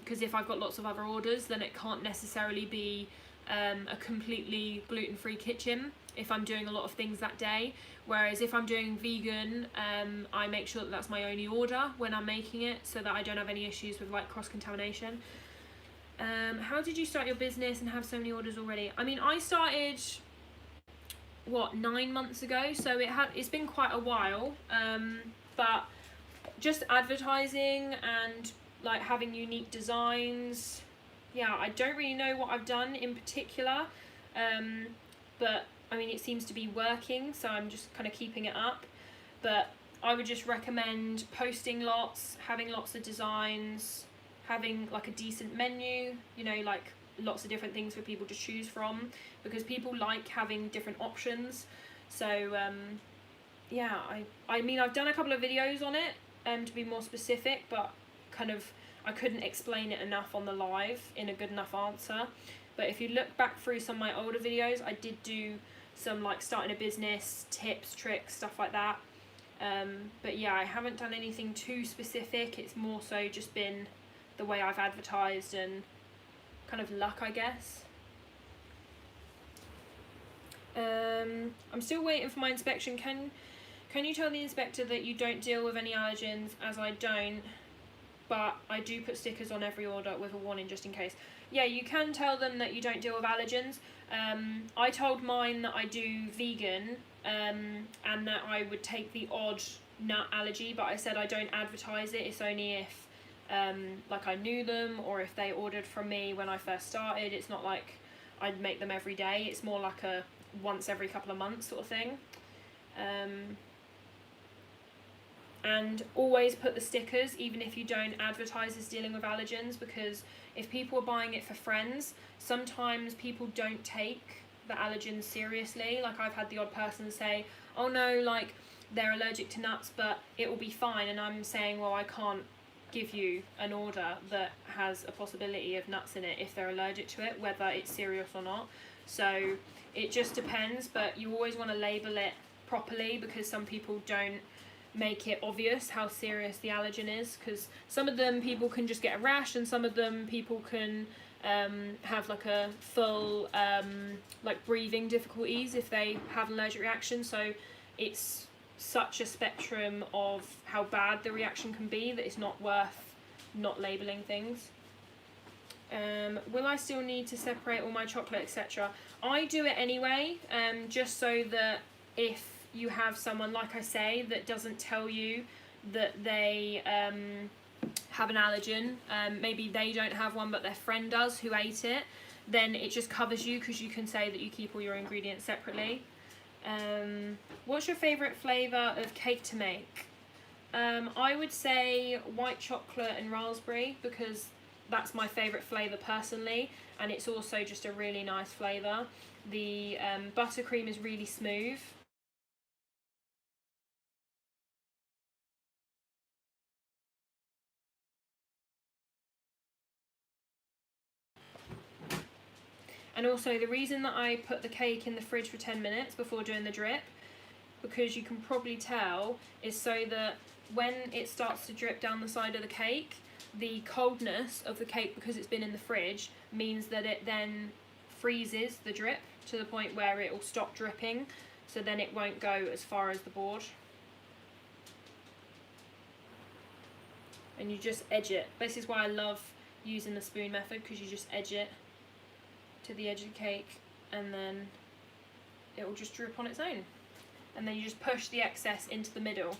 because if I've got lots of other orders, then it can't necessarily be a completely gluten-free kitchen if I'm doing a lot of things that day. Whereas if I'm doing vegan, I make sure that that's my only order when I'm making it, so that I don't have any issues with like cross-contamination. How did you start your business and have so many orders already? I mean, I started, what, 9 months ago, so it's been quite a while, but just advertising and like having unique designs. Yeah, I don't really know what I've done in particular, but I mean, it seems to be working, so I'm just kind of keeping it up. But I would just recommend posting lots, having lots of designs, having like a decent menu, you know, like lots of different things for people to choose from, because people like having different options. So yeah, I mean, I've done a couple of videos on it to be more specific, but kind of I couldn't explain it enough on the live in a good enough answer. But if you look back through some of my older videos, I did do some like starting a business, tips, tricks, stuff like that. But yeah, I haven't done anything too specific. It's more so just been the way I've advertised and kind of luck, I guess. I'm still waiting for my inspection. Can you tell the inspector that you don't deal with any allergens, as I don't, but I do put stickers on every order with a warning just in case. Yeah, you can tell them that you don't deal with allergens. I told mine that I do vegan, and that I would take the odd nut allergy, but I said I don't advertise it. It's only if like I knew them, or if they ordered from me when I first started. It's not like I'd make them every day. It's more like a once every couple of months sort of thing. And always put the stickers, even if you don't advertise as dealing with allergens, because if people are buying it for friends, sometimes people don't take the allergens seriously. Like, I've had the odd person say, oh no, like, they're allergic to nuts, but it will be fine. And I'm saying, well, I can't give you an order that has a possibility of nuts in it if they're allergic to it, whether it's serious or not. So it just depends, but you always want to label it properly, because some people don't make it obvious how serious the allergen is, because some of them people can just get a rash, and some of them people can have like a full like breathing difficulties if they have an allergic reaction. So it's such a spectrum of how bad the reaction can be that it's not worth not labeling things. Will I still need to separate all my chocolate, etc.? I do it anyway, just so that if you have someone, like I say, that doesn't tell you that they have an allergen, maybe they don't have one but their friend does who ate it, then it just covers you, because you can say that you keep all your ingredients separately. What's your favourite flavour of cake to make? I would say white chocolate and raspberry, because that's my favourite flavour personally, and it's also just a really nice flavour. The buttercream is really smooth. And also, the reason that I put the cake in the fridge for 10 minutes before doing the drip, because you can probably tell, is so that when it starts to drip down the side of the cake, the coldness of the cake, because it's been in the fridge, means that it then freezes the drip to the point where it will stop dripping, so then it won't go as far as the board. And you just edge it. This is why I love using the spoon method, because you just edge it to the edge of the cake, and then it will just drip on its own, and then you just push the excess into the middle.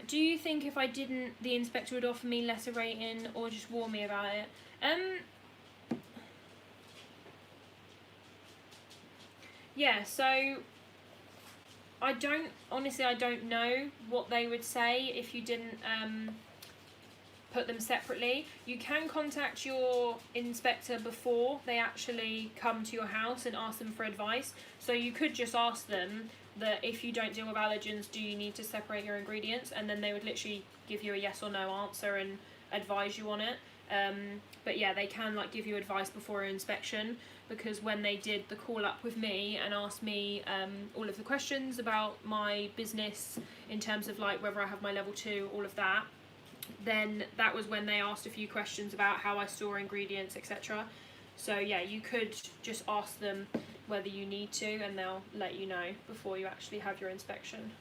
Do you think if I didn't, the inspector would offer me lesser rating or just warn me about it? Yeah, so I don't know what they would say if you didn't put them separately. You can contact your inspector before they actually come to your house and ask them for advice. So you could just ask them that if you don't deal with allergens, do you need to separate your ingredients? And then they would literally give you a yes or no answer and advise you on it. But yeah, they can like give you advice before an inspection, because when they did the call up with me and asked me all of the questions about my business in terms of like whether I have my level 2, all of that, then that was when they asked a few questions about how I store ingredients, etc. So yeah, you could just ask them whether you need to, and they'll let you know before you actually have your inspection.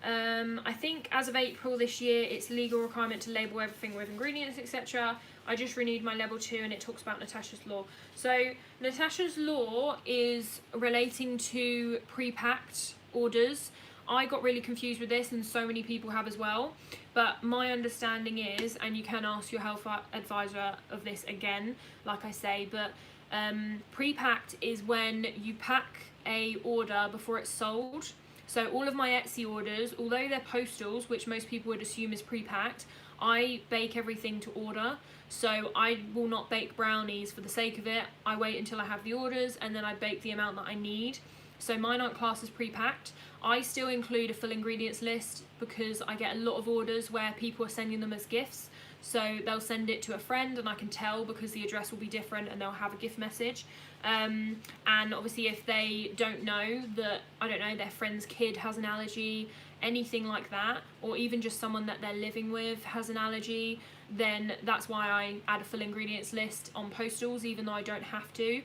I think as of April this year, it's a legal requirement to label everything with ingredients, etc. I just renewed my level 2, and it talks about Natasha's law. So Natasha's law is relating to pre-packed orders. I got really confused with this, and so many people have as well. But my understanding is, and you can ask your health advisor of this again, like I say, but pre-packed is when you pack a order before it's sold. So all of my Etsy orders, although they're postals, which most people would assume is pre-packed, I bake everything to order. So I will not bake brownies for the sake of it. I wait until I have the orders, and then I bake the amount that I need. So mine aren't classed as pre-packed. I still include a full ingredients list, because I get a lot of orders where people are sending them as gifts. so they'll send it to a friend and I can tell because the address will be different and they'll have a gift message. And obviously if they don't know that, I don't know, their friend's kid has an allergy, anything like that, or even just someone that they're living with has an allergy, then that's why I add a full ingredients list on postals, even though I don't have to.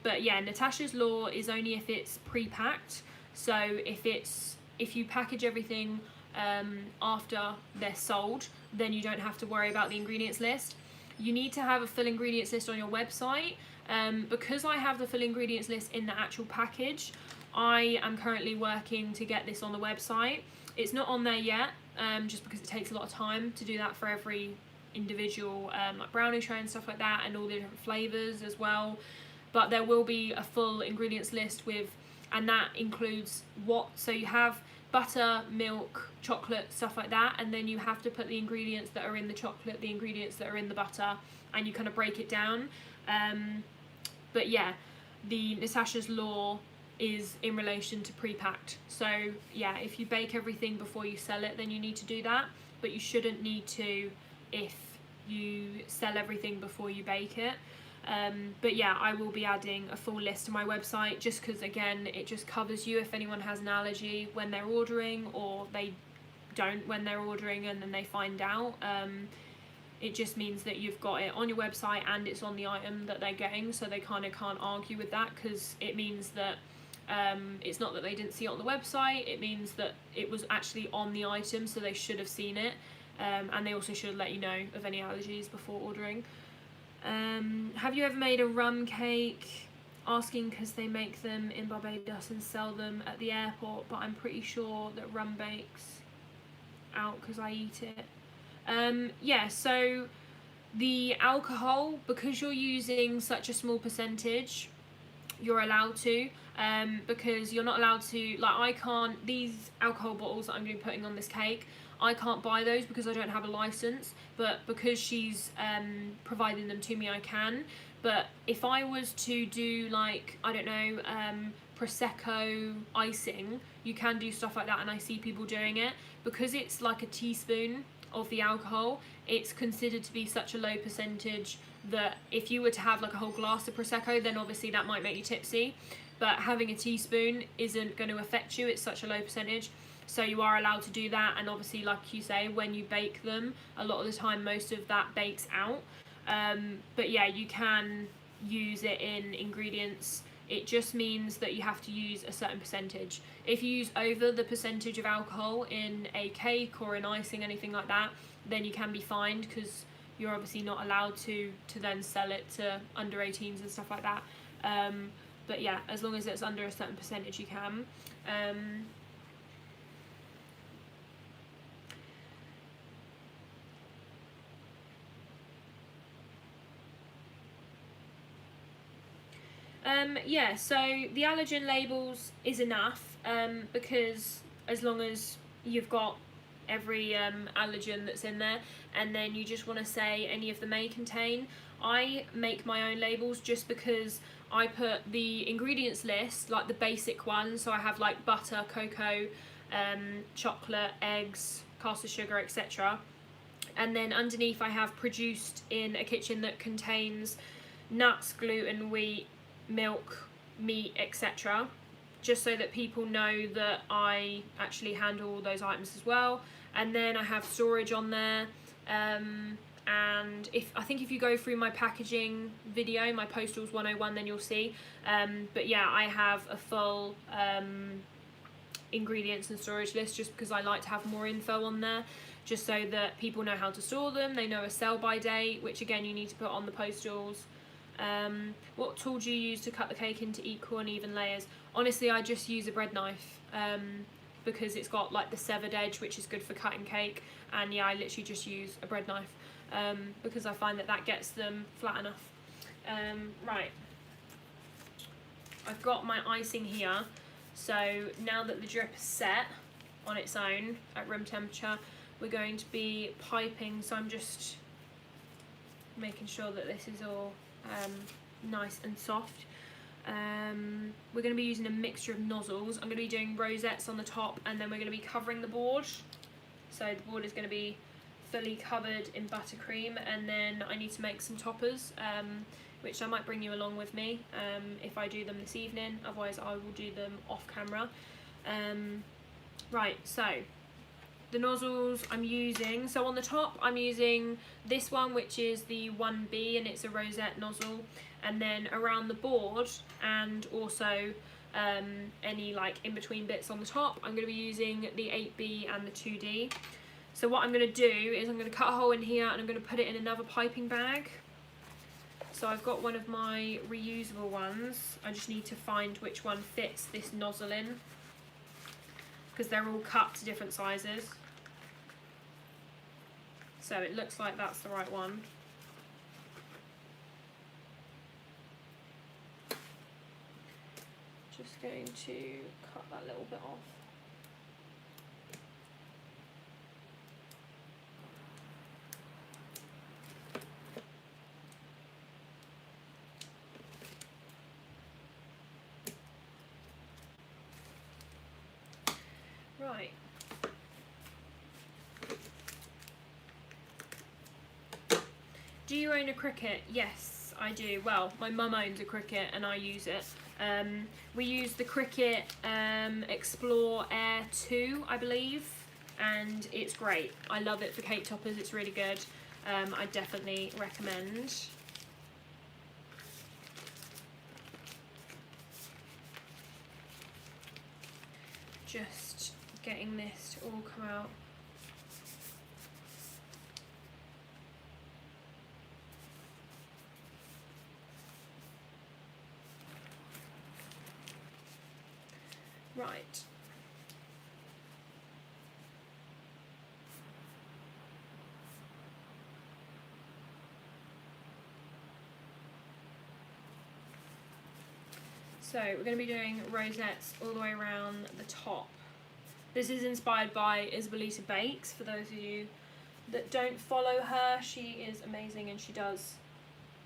But yeah, Natasha's Law is only if it's pre-packed. So if you package everything after they're sold, then you don't have to worry about the ingredients list. You need to have a full ingredients list on your website. Because I have the full ingredients list in the actual package, I am currently working to get this on the website. It's not on there yet, just because it takes a lot of time to do that for every individual like brownie tray and stuff like that, and all the different flavours as well. But there will be a full ingredients list and that includes so you have butter, milk, chocolate, stuff like that, and then you have to put the ingredients that are in the chocolate, the ingredients that are in the butter, and you kind of break it down. But yeah, the Natasha's Law is in relation to pre-packed. So yeah, if you bake everything before you sell it, then you need to do that, but you shouldn't need to if you sell everything before you bake it. But yeah, I will be adding a full list to my website, just because again, it just covers you if anyone has an allergy when they're ordering, or they don't when they're ordering and then they find out. It just means that you've got it on your website and it's on the item that they're getting, so they kind of can't argue with that, because it means that it's not that they didn't see it on the website, it means that it was actually on the item, so they should have seen it, and they also should let you know of any allergies before ordering. Have you ever made a rum cake? Asking because they make them in Barbados and sell them at the airport, but I'm pretty sure that rum bakes out because I eat it. Yeah, so the alcohol, because you're using such a small percentage, you're allowed to, because you're not allowed to, like, I can't, these alcohol bottles that I'm going to be putting on this cake, I can't buy those because I don't have a license, but because she's providing them to me, I can. But if I was to do, like, I don't know, Prosecco icing, you can do stuff like that, and I see people doing it. Because it's like a teaspoon of the alcohol, it's considered to be such a low percentage that if you were to have like a whole glass of Prosecco, then obviously that might make you tipsy, but having a teaspoon isn't going to affect you, it's such a low percentage. So you are allowed to do that, and obviously, like you say, when you bake them, a lot of the time most of that bakes out. But yeah, you can use it in ingredients. It just means that you have to use a certain percentage. If you use over the percentage of alcohol in a cake or in icing, anything like that, then you can be fined, because you're obviously not allowed to then sell it to under 18s and stuff like that. But yeah, as long as it's under a certain percentage, you can. Yeah, so the allergen labels is enough, because as long as you've got every allergen that's in there, and then you just want to say any of the may contain. I make my own labels just because I put the ingredients list, like the basic ones, so I have like butter, cocoa, chocolate, eggs, caster sugar, etc. And then underneath I have produced in a kitchen that contains nuts, gluten, wheat, milk, meat, etc., just so that people know that I actually handle all those items as well. And then I have storage on there, and I think if you go through my packaging video, my Postals 101, then you'll see. But yeah, I have a full ingredients and storage list, just because I like to have more info on there, just so that people know how to store them, they know a sell by date, which again you need to put on the postals. What tool do you use to cut the cake into equal and even layers? Honestly, I just use a bread knife, because it's got like the severed edge, which is good for cutting cake, and yeah, I literally just use a bread knife, because I find that gets them flat enough. Right, I've got my icing here, so now that the drip is set on its own at room temperature, we're going to be piping, so I'm just making sure that this is all nice and soft. We're going to be using a mixture of nozzles. I'm going to be doing rosettes on the top, and then we're going to be covering the board. So the board is going to be fully covered in buttercream, and then I need to make some toppers, which I might bring you along with me if I do them this evening, otherwise I will do them off camera. Right, so the nozzles I'm using, so on the top I'm using this one, which is the 1B, and it's a rosette nozzle, and then around the board and also any like in between bits on the top, I'm going to be using the 8B and the 2D. So what I'm going to do is I'm going to cut a hole in here and I'm going to put it in another piping bag. So I've got one of my reusable ones, I just need to find which one fits this nozzle in, because they're all cut to different sizes. So it looks like that's the right one. Just going to cut that little bit off. Right. Do you own a Cricut? Yes, I do. Well, my mum owns a Cricut and I use it. We use the Cricut Explore Air 2, I believe, and it's great. I love it for cake toppers, it's really good. I definitely recommend. Just getting this to all come out. Right. So we're going to be doing rosettes all the way around the top. This is inspired by Isabelita Bakes. For those of you that don't follow her, she is amazing and she does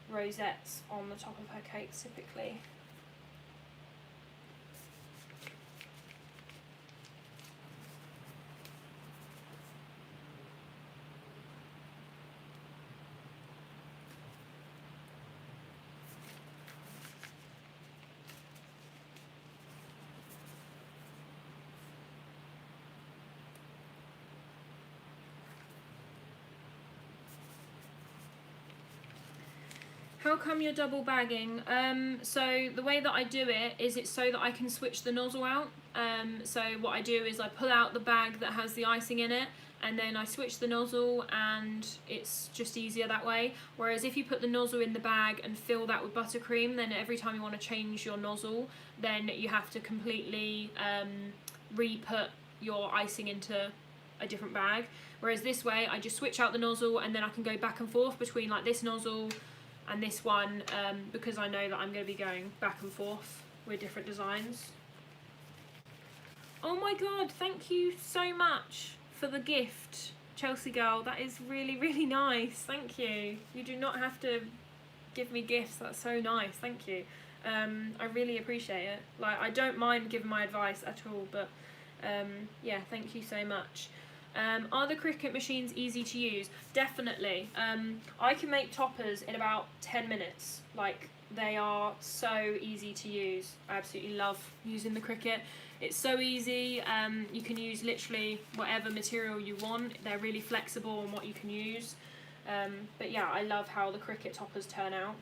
rosettes on the top of her cakes typically. How come you're double bagging? So the way that I do it is it's so that I can switch the nozzle out. So what I do is I pull out the bag that has the icing in it, and then I switch the nozzle, and it's just easier that way. Whereas if you put the nozzle in the bag and fill that with buttercream, then every time you want to change your nozzle, then you have to completely re-put your icing into a different bag. Whereas this way I just switch out the nozzle and then I can go back and forth between like this nozzle and this one, because I know that I'm going to be going back and forth with different designs. Oh my god, thank you so much for the gift, Chelsea girl. That is really, really nice. Thank you. You do not have to give me gifts. That's so nice. Thank you. I really appreciate it. Like, I don't mind giving my advice at all, but yeah, thank you so much. Are the Cricut machines easy to use? Definitely. I can make toppers in about 10 minutes. Like, they are so easy to use. I absolutely love using the Cricut. It's so easy. You can use literally whatever material you want. They're really flexible on what you can use. But yeah, I love how the Cricut toppers turn out.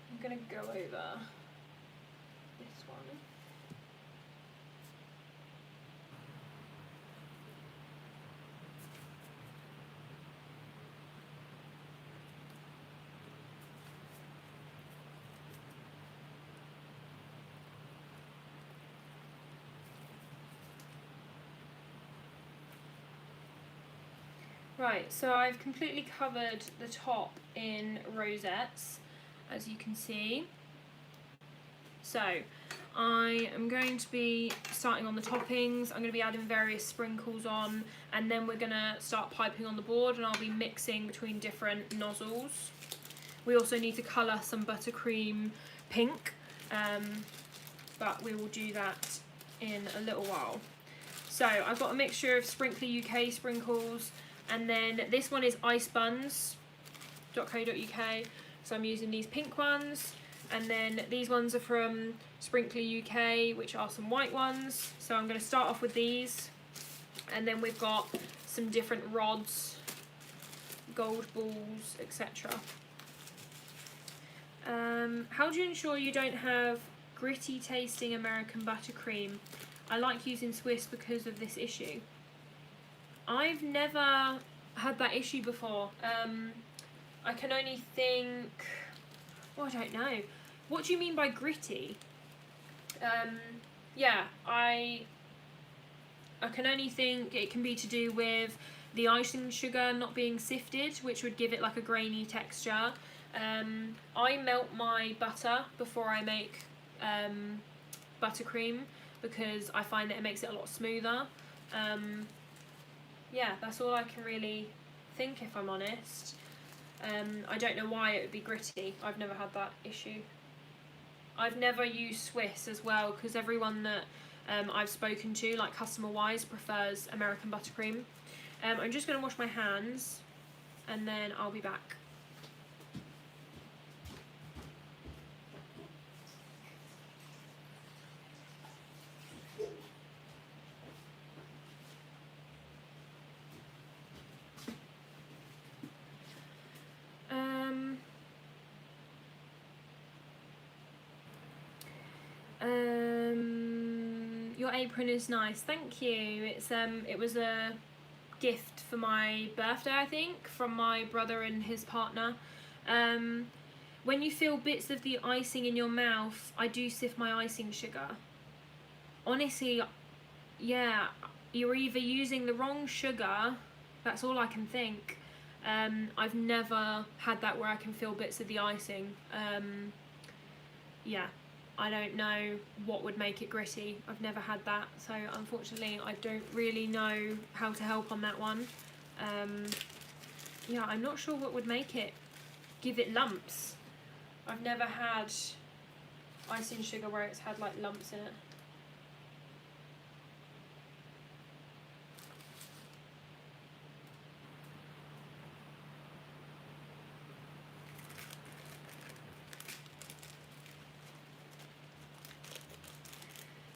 I'm going to go over this one. Right, so I've completely covered the top in rosettes, as you can see. So I am going to be starting on the toppings. I'm going to be adding various sprinkles on, and then we're going to start piping on the board, and I'll be mixing between different nozzles. We also need to colour some buttercream pink, but we will do that in a little while. So I've got a mixture of Sprinkly UK sprinkles, and then this one is icebuns.co.uk, so I'm using these pink ones, and then these ones are from Sprinkly UK, which are some white ones. So I'm going to start off with these, and then we've got some different rods, gold balls, etc. How do you ensure you don't have gritty tasting American buttercream? I like using Swiss because of this issue. I've never had that issue before. I can only think, well, I don't know. What do you mean by gritty? Yeah, I can only think it can be to do with the icing sugar not being sifted, which would give it like a grainy texture. I melt my butter before I make buttercream, because I find that it makes it a lot smoother. Yeah, that's all I can really think, if I'm honest. I don't know why it would be gritty. I've never had that issue. I've never used Swiss as well, because everyone that I've spoken to, like customer-wise, prefers American buttercream. I'm just going to wash my hands, and then I'll be back. Your apron is nice, thank you. It was a gift for my birthday, I think, from my brother and his partner. When you feel bits of the icing in your mouth, I do sift my icing sugar. Honestly, yeah, you're either using the wrong sugar, that's all I can think. I've never had that where I can feel bits of the icing. Yeah, I don't know what would make it gritty. I've never had that, so unfortunately I don't really know how to help on that one. Yeah, I'm not sure what would make it give it lumps. I've never had icing sugar where it's had like lumps in it.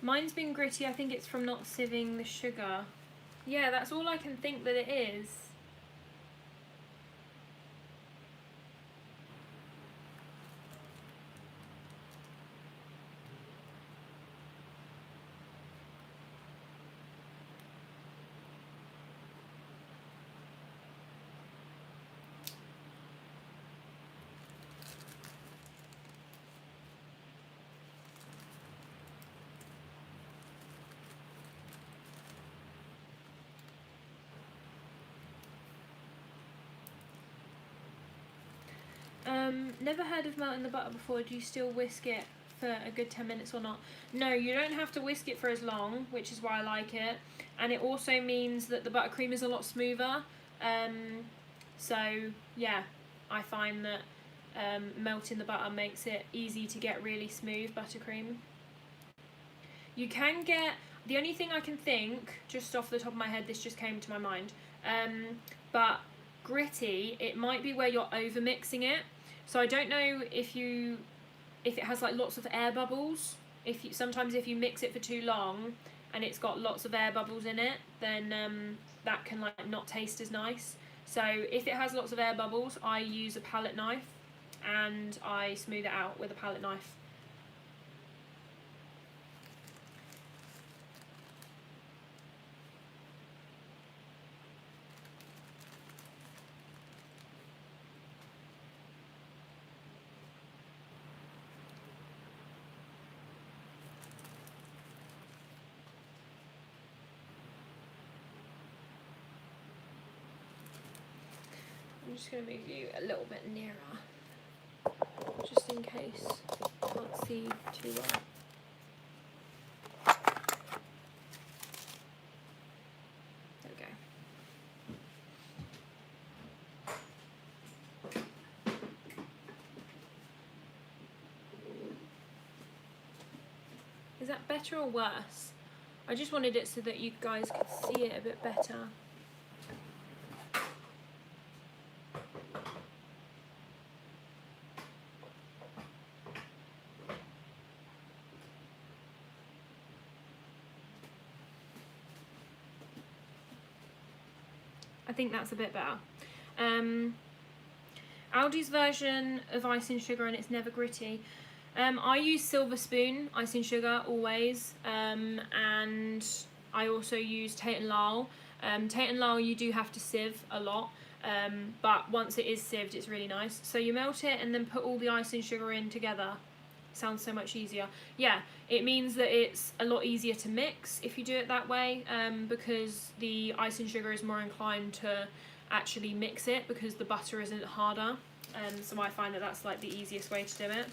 Mine's been gritty, I think it's from not sieving the sugar. Yeah, that's all I can think that it is. Never heard of melting the butter before. Do you still whisk it for a good 10 minutes or not? No, you don't have to whisk it for as long, which is why I like it. And it also means that the buttercream is a lot smoother. So yeah, I find that melting the butter makes it easy to get really smooth buttercream. You can get, the only thing I can think, just off the top of my head, this just came to my mind, but gritty, it might be where you're over mixing it. So I don't know if it has like lots of air bubbles. Sometimes if you mix it for too long and it's got lots of air bubbles in it, then that can like not taste as nice. So if it has lots of air bubbles, I use a palette knife and I smooth it out with a palette knife. I'm just going to move you a little bit nearer, just in case you can't see too well. There we go. Is that better or worse? I just wanted it so that you guys could see it a bit better. I think that's a bit better. Aldi's version of icing sugar and it's never gritty. I use silver spoon icing sugar always, and I also use Tate and Lyle. Tate and Lyle you do have to sieve a lot, but once it is sieved it's really nice. So you melt it and then put all the icing sugar in together. Sounds so much easier. Yeah, it means that it's a lot easier to mix if you do it that way, because the icing sugar is more inclined to actually mix it because the butter isn't harder. So I find that that's like the easiest way to do it.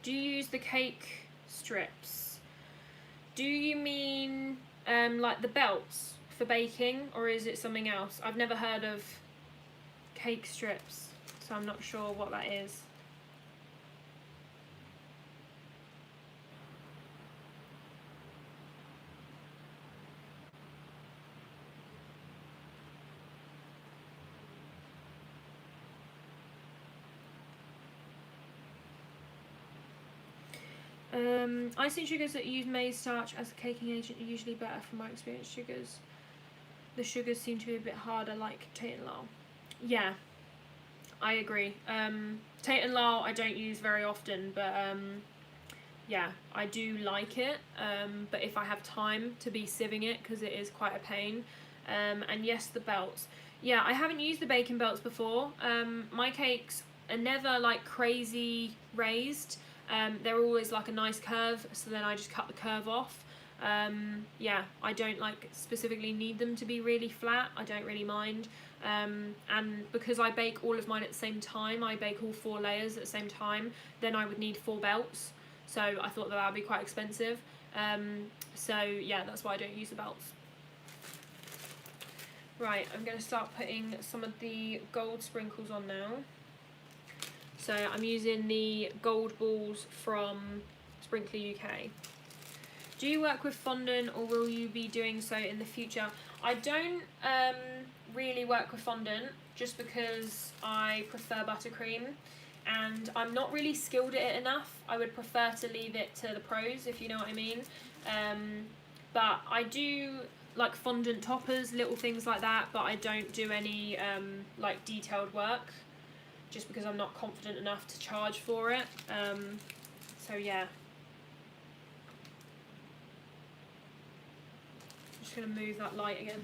Do you use the cake strips? Do you mean like the belts for baking, or is it something else? I've never heard of cake strips, so I'm not sure what that is. Icing sugars that use maize starch as a caking agent are usually better from my experience. The sugars seem to be a bit harder, like Tate and Lyle. Yeah, I agree. Tate and Lyle I don't use very often, but yeah, I do like it. But if I have time to be sieving it, because it is quite a pain. And yes, the belts. Yeah, I haven't used the baking belts before. My cakes are never like crazy raised. They're always like a nice curve, so then I just cut the curve off. Yeah, I don't like specifically need them to be really flat. I don't really mind. And because I bake all of mine at the same time, I bake all 4 layers at the same time, then I would need 4 belts. So I thought that would be quite expensive. So yeah, that's why I don't use the belts. Right, I'm going to start putting some of the gold sprinkles on now. So I'm using the gold balls from Sprinkler UK. Do you work with fondant, or will you be doing so in the future? I don't really work with fondant, just because I prefer buttercream and I'm not really skilled at it enough. I would prefer to leave it to the pros, if you know what I mean. But I do like fondant toppers, little things like that, but I don't do any like detailed work, just because I'm not confident enough to charge for it. So yeah. I'm just going to move that light again.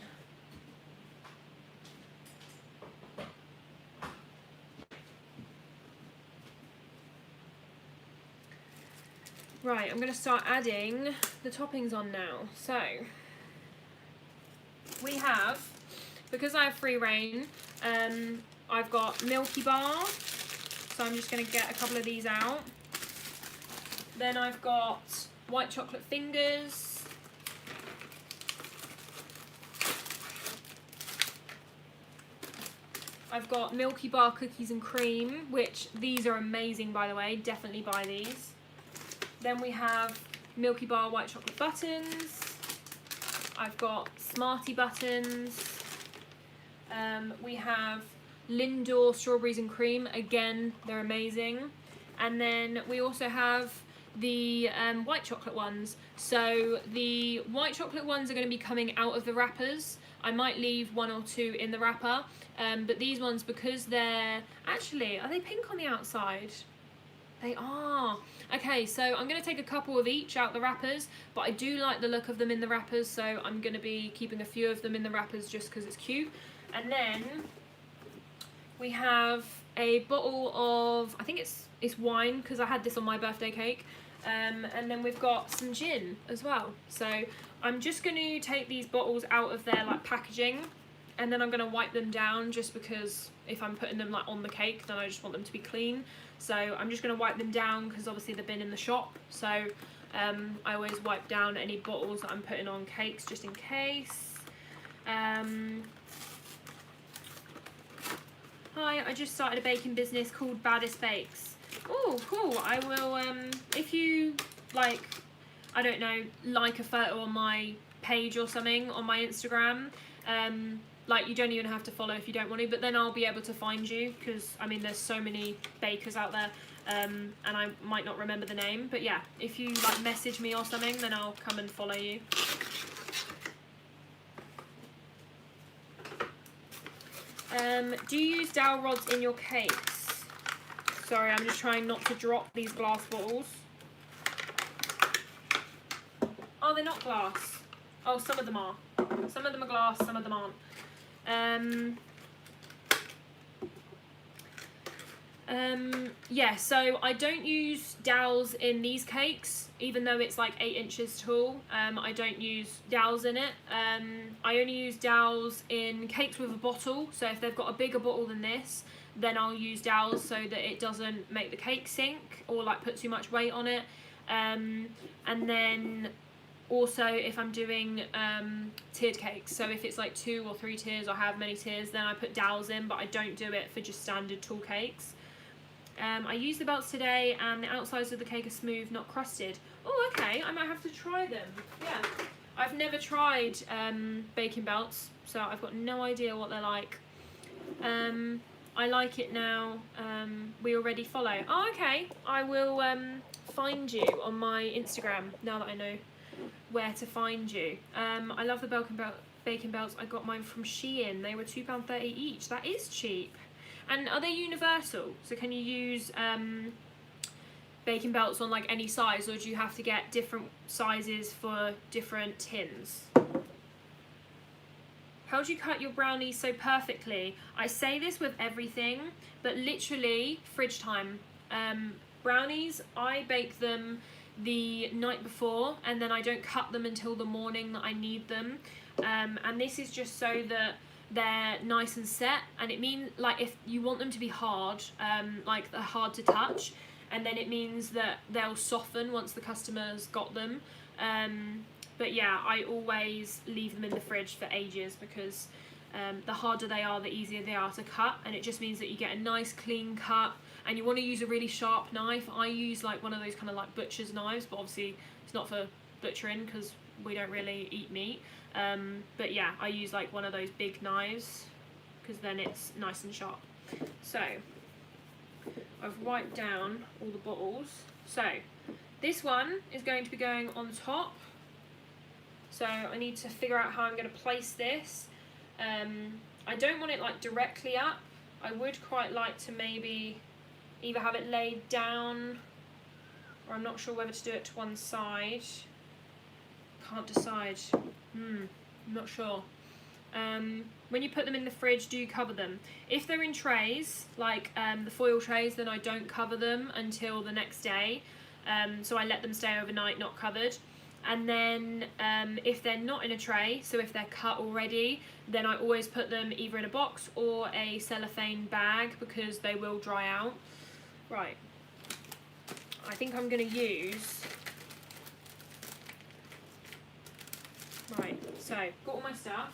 Right, I'm going to start adding the toppings on now. So we have, because I have free reign, I've got Milky Bar, so I'm just going to get a couple of these out. Then I've got white chocolate fingers. I've got Milky Bar cookies and cream, which these are amazing, by the way. Definitely buy these. Then we have Milky Bar white chocolate buttons. I've got Smarty buttons. We have Lindor strawberries and cream. Again, they're amazing. And then we also have the white chocolate ones. So the white chocolate ones are going to be coming out of the wrappers. I might leave 1 or 2 in the wrapper. But these ones, because they're... Actually, are they pink on the outside? They are. Okay, so I'm going to take a couple of each out the wrappers, but I do like the look of them in the wrappers, so I'm going to be keeping a few of them in the wrappers just because it's cute. And then we have a bottle of, I think it's wine, because I had this on my birthday cake. And then we've got some gin as well. So I'm just going to take these bottles out of their like packaging, and then I'm going to wipe them down, just because if I'm putting them like on the cake, then I just want them to be clean. So I'm just going to wipe them down because obviously they've been in the shop. So I always wipe down any bottles that I'm putting on cakes just in case. Hi, I just started a baking business called Baddest Bakes. Oh, cool. I will, if you, like, I don't know, like a photo on my page or something on my Instagram, like, you don't even have to follow if you don't want to, but then I'll be able to find you, because, I mean, there's so many bakers out there, and I might not remember the name, but yeah, if you, like, message me or something, then I'll come and follow you. Do you use dowel rods in your cakes? Sorry, I'm just trying not to drop these glass bottles. Oh, they're not glass. Oh, some of them are. Some of them are glass, some of them aren't. Yeah, so I don't use dowels in these cakes, even though it's like 8 inches tall. I don't use dowels in it. I only use dowels in cakes with a bottle, so if they've got a bigger bottle than this, then I'll use dowels so that it doesn't make the cake sink or like put too much weight on it. And then also if I'm doing tiered cakes, so if it's like 2 or 3 tiers or however many tiers, then I put dowels in, but I don't do it for just standard tall cakes. I used the belts today and the outsides of the cake are smooth, not crusted. Oh, okay, I might have to try them. Yeah, I've never tried baking belts, so I've got no idea what they're like. I like it now. We already follow. Oh, okay, I will find you on my Instagram now that I know where to find you. I love the baking belts. I got mine from Shein. They were £2.30 each. That is cheap. And are they universal? So can you use baking belts on like any size, or do you have to get different sizes for different tins? How do you cut your brownies so perfectly? I say this with everything, but literally fridge time. Brownies, I bake them the night before, and then I don't cut them until the morning that I need them. And this is just so that they're nice and set, and it means like if you want them to be hard, like they're hard to touch, and then it means that they'll soften once the customer's got them. But yeah, I always leave them in the fridge for ages because the harder they are, the easier they are to cut, and it just means that you get a nice clean cut. And you want to use a really sharp knife. I use like one of those kind of like butcher's knives, but obviously it's not for butchering because we don't really eat meat. But yeah, I use like one of those big knives because then it's nice and sharp. So I've wiped down all the bottles. So this one is going to be going on top. So I need to figure out how I'm going to place this. I don't want it like directly up. I would quite like to maybe either have it laid down, or I'm not sure whether to do it to one side. Can't decide. I'm not sure. When you put them in the fridge, do you cover them? If they're in trays, like the foil trays, then I don't cover them until the next day. So I let them stay overnight, not covered. And then if they're not in a tray, so if they're cut already, then I always put them either in a box or a cellophane bag because they will dry out. Right. I think I'm going to use... Right, so got all my stuff.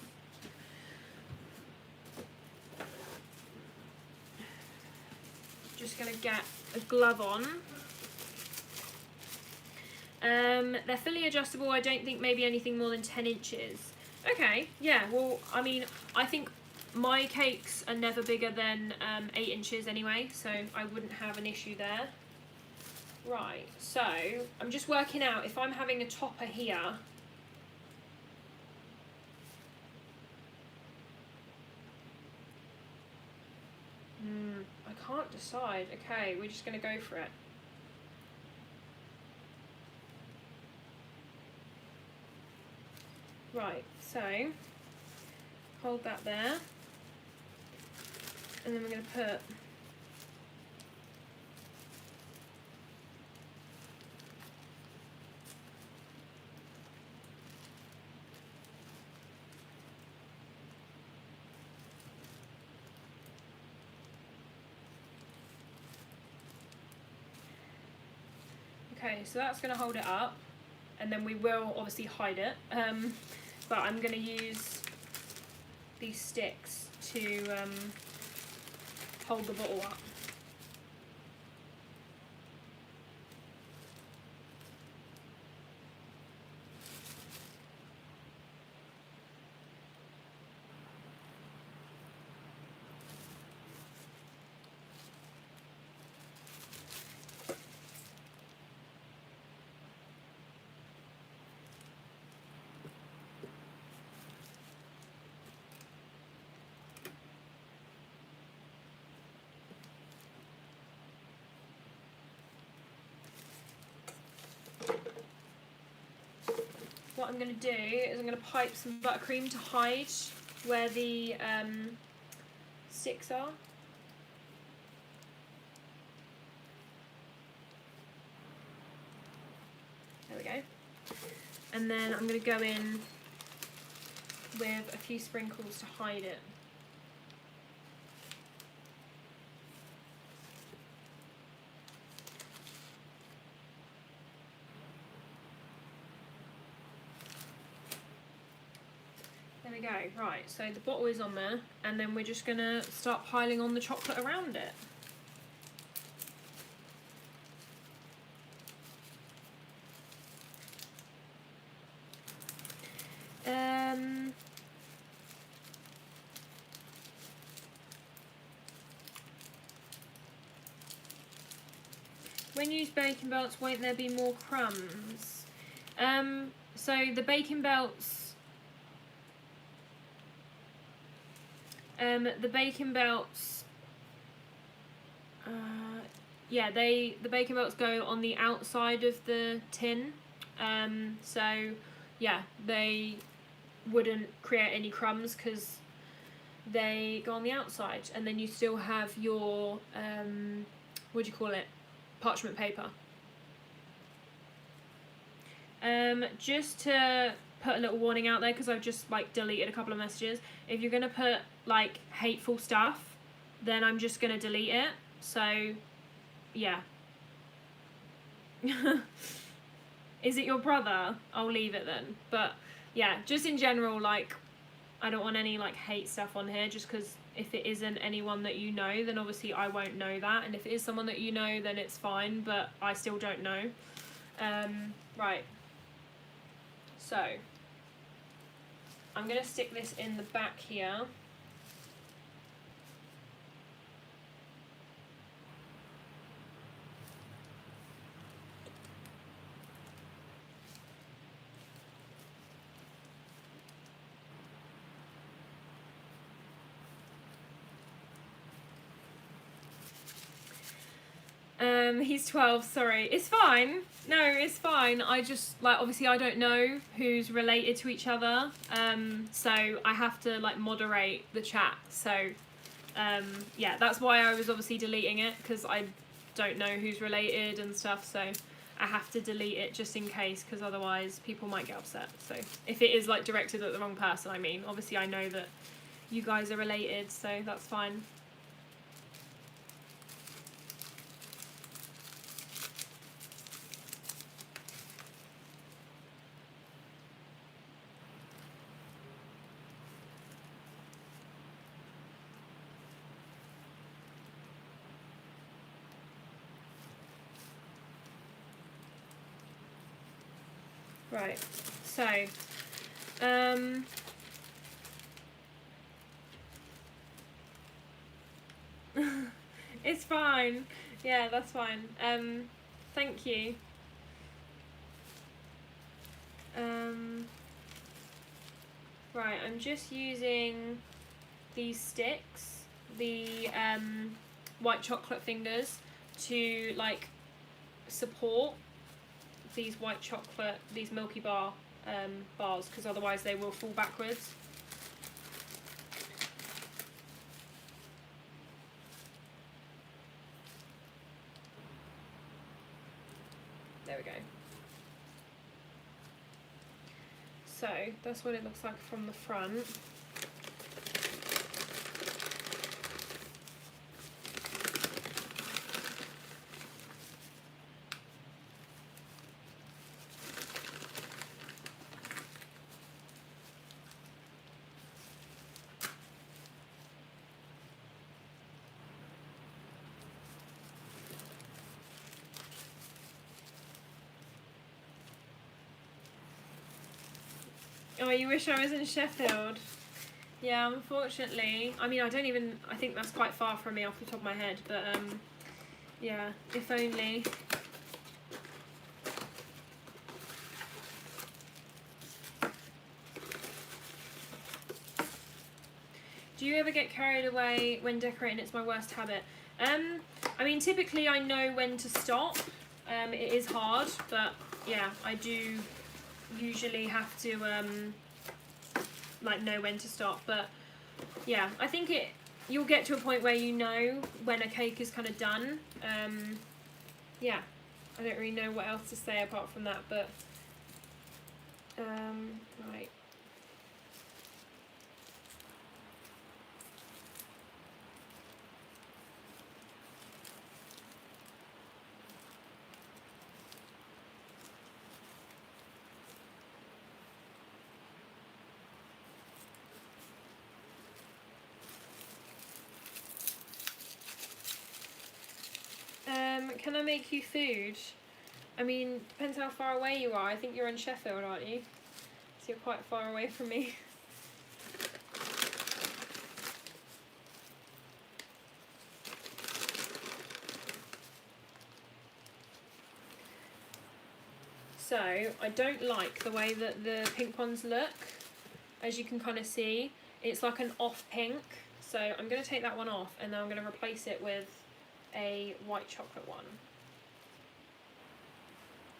Just going to get a glove on. They're fully adjustable. I don't think maybe anything more than 10 inches. Okay, yeah, well, I mean, I think my cakes are never bigger than 8 inches anyway, so I wouldn't have an issue there. Right, so I'm just working out if I'm having a topper here. I can't decide. Okay, we're just going to go for it. Right, so hold that there, and then we're going to put Okay, so that's going to hold it up, and then we will obviously hide it, but I'm going to use these sticks to hold the bottle up. What I'm going to do is I'm going to pipe some buttercream to hide where the sticks are. There we go. And then I'm going to go in with a few sprinkles to hide it. There we go. Right, so the bottle is on there, and then we're just gonna start piling on the chocolate around it. When you use baking belts, won't there be more crumbs? So the baking belts. The baking belts, yeah, the baking belts go on the outside of the tin, so yeah, they wouldn't create any crumbs because they go on the outside, and then you still have your, what do you call it, parchment paper. Just to put a little warning out there, because I've just like deleted a couple of messages, if you're gonna put like hateful stuff, then I'm just gonna delete it. So yeah. Is it your brother? I'll leave it then. But yeah, just in general, like, I don't want any like hate stuff on here, just because if it isn't anyone that you know, then obviously I won't know that, and if it is someone that you know, then it's fine, but I still don't know. Right, so I'm gonna stick this in the back here. He's 12, sorry. It's fine. No, it's fine. I just, like, obviously I don't know who's related to each other. So I have to, like, moderate the chat. So, yeah, that's why I was obviously deleting it, because I don't know who's related and stuff. So I have to delete it just in case, because otherwise people might get upset. So if it is, like, directed at the wrong person, I mean, obviously I know that you guys are related, so that's fine. Right, so, it's fine. Yeah, that's fine. Thank you. Right, I'm just using these sticks, the white chocolate fingers, to like support these white chocolate, these Milky Bar bars, because otherwise they will fall backwards. There we go. So that's what it looks like from the front. Oh, you wish I was in Sheffield. Yeah, unfortunately. I mean, I think that's quite far from me off the top of my head, but yeah, if only. Do you ever get carried away when decorating? It's my worst habit. I mean, typically I know when to stop. It is hard, but yeah, I do usually have to like know when to stop. But yeah, I think you'll get to a point where you know when a cake is kind of done. Yeah, I don't really know what else to say apart from that, but right. Can I make you food? I mean, depends how far away you are. I think you're in Sheffield, aren't you? So you're quite far away from me. So, I don't like the way that the pink ones look. As you can kind of see, it's like an off pink. So I'm going to take that one off and then I'm going to replace it with a white chocolate one.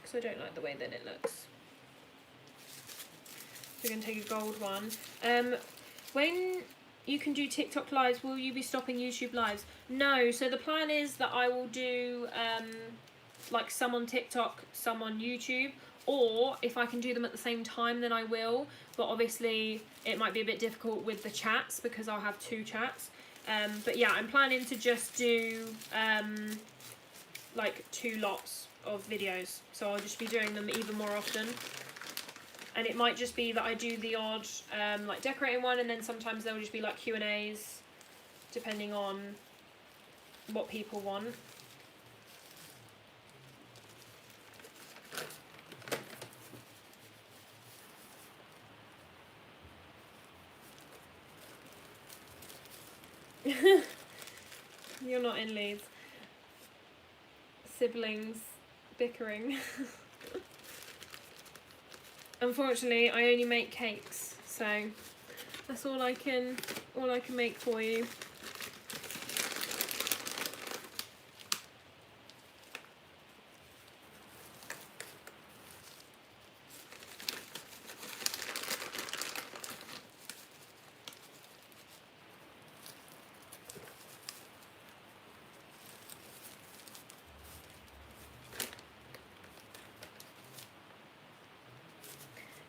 Because I don't like the way that it looks. So we're going to take a gold one. When you can do TikTok lives, will you be stopping YouTube lives? No, so the plan is that I will do like some on TikTok, some on YouTube, or if I can do them at the same time then I will, but obviously it might be a bit difficult with the chats because I'll have 2 chats. But yeah, I'm planning to just do like 2 lots of videos, so I'll just be doing them even more often. And it might just be that I do the odd like decorating one, and then sometimes there'll just be like Q&As depending on what people want. You're not in Leeds. Siblings bickering. Unfortunately, I only make cakes, so that's all I can make for you.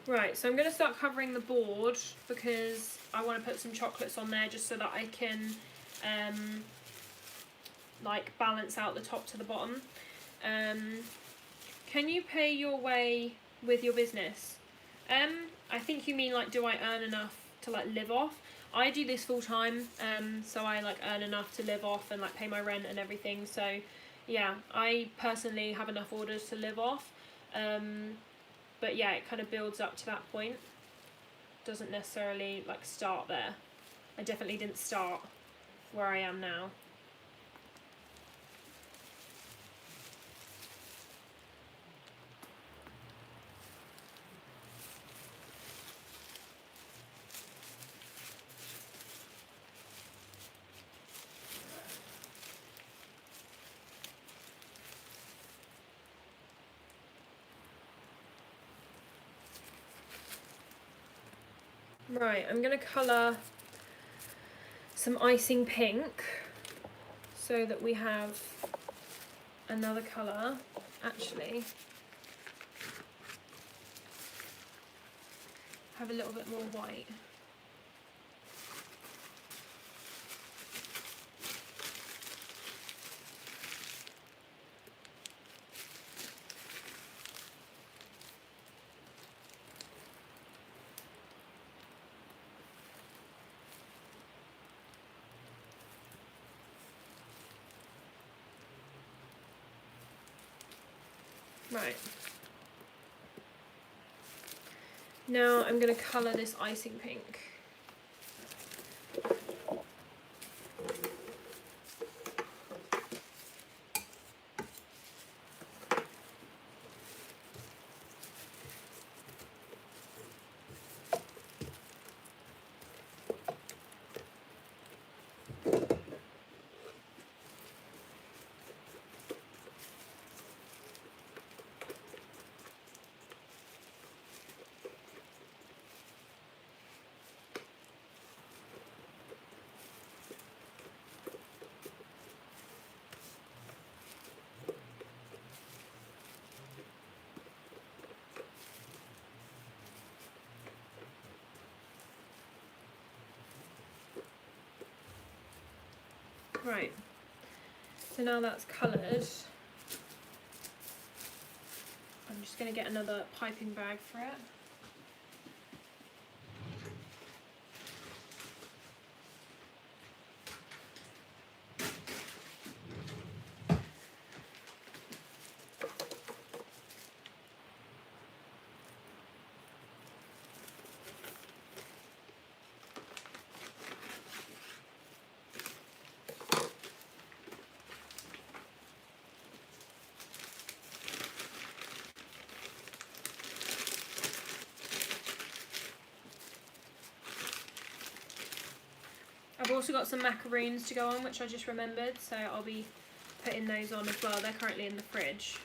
Right, so I'm going to start covering the board because I want to put some chocolates on there just so that I can like balance out the top to the bottom. Can you pay your way with your business? I think you mean like, do I earn enough to like live off? I do this full time, so I like earn enough to live off and like pay my rent and everything. So yeah, I personally have enough orders to live off. But yeah, it kind of builds up to that point. Doesn't necessarily like start there. I definitely didn't start where I am now. Right, I'm going to colour some icing pink so that we have another colour. Actually, have a little bit more white. Right. Now I'm going to colour this icing pink. Right, so now that's coloured, I'm just going to get another piping bag for it. I've also got some macaroons to go on, which I just remembered, so I'll be putting those on as well. They're currently in the fridge.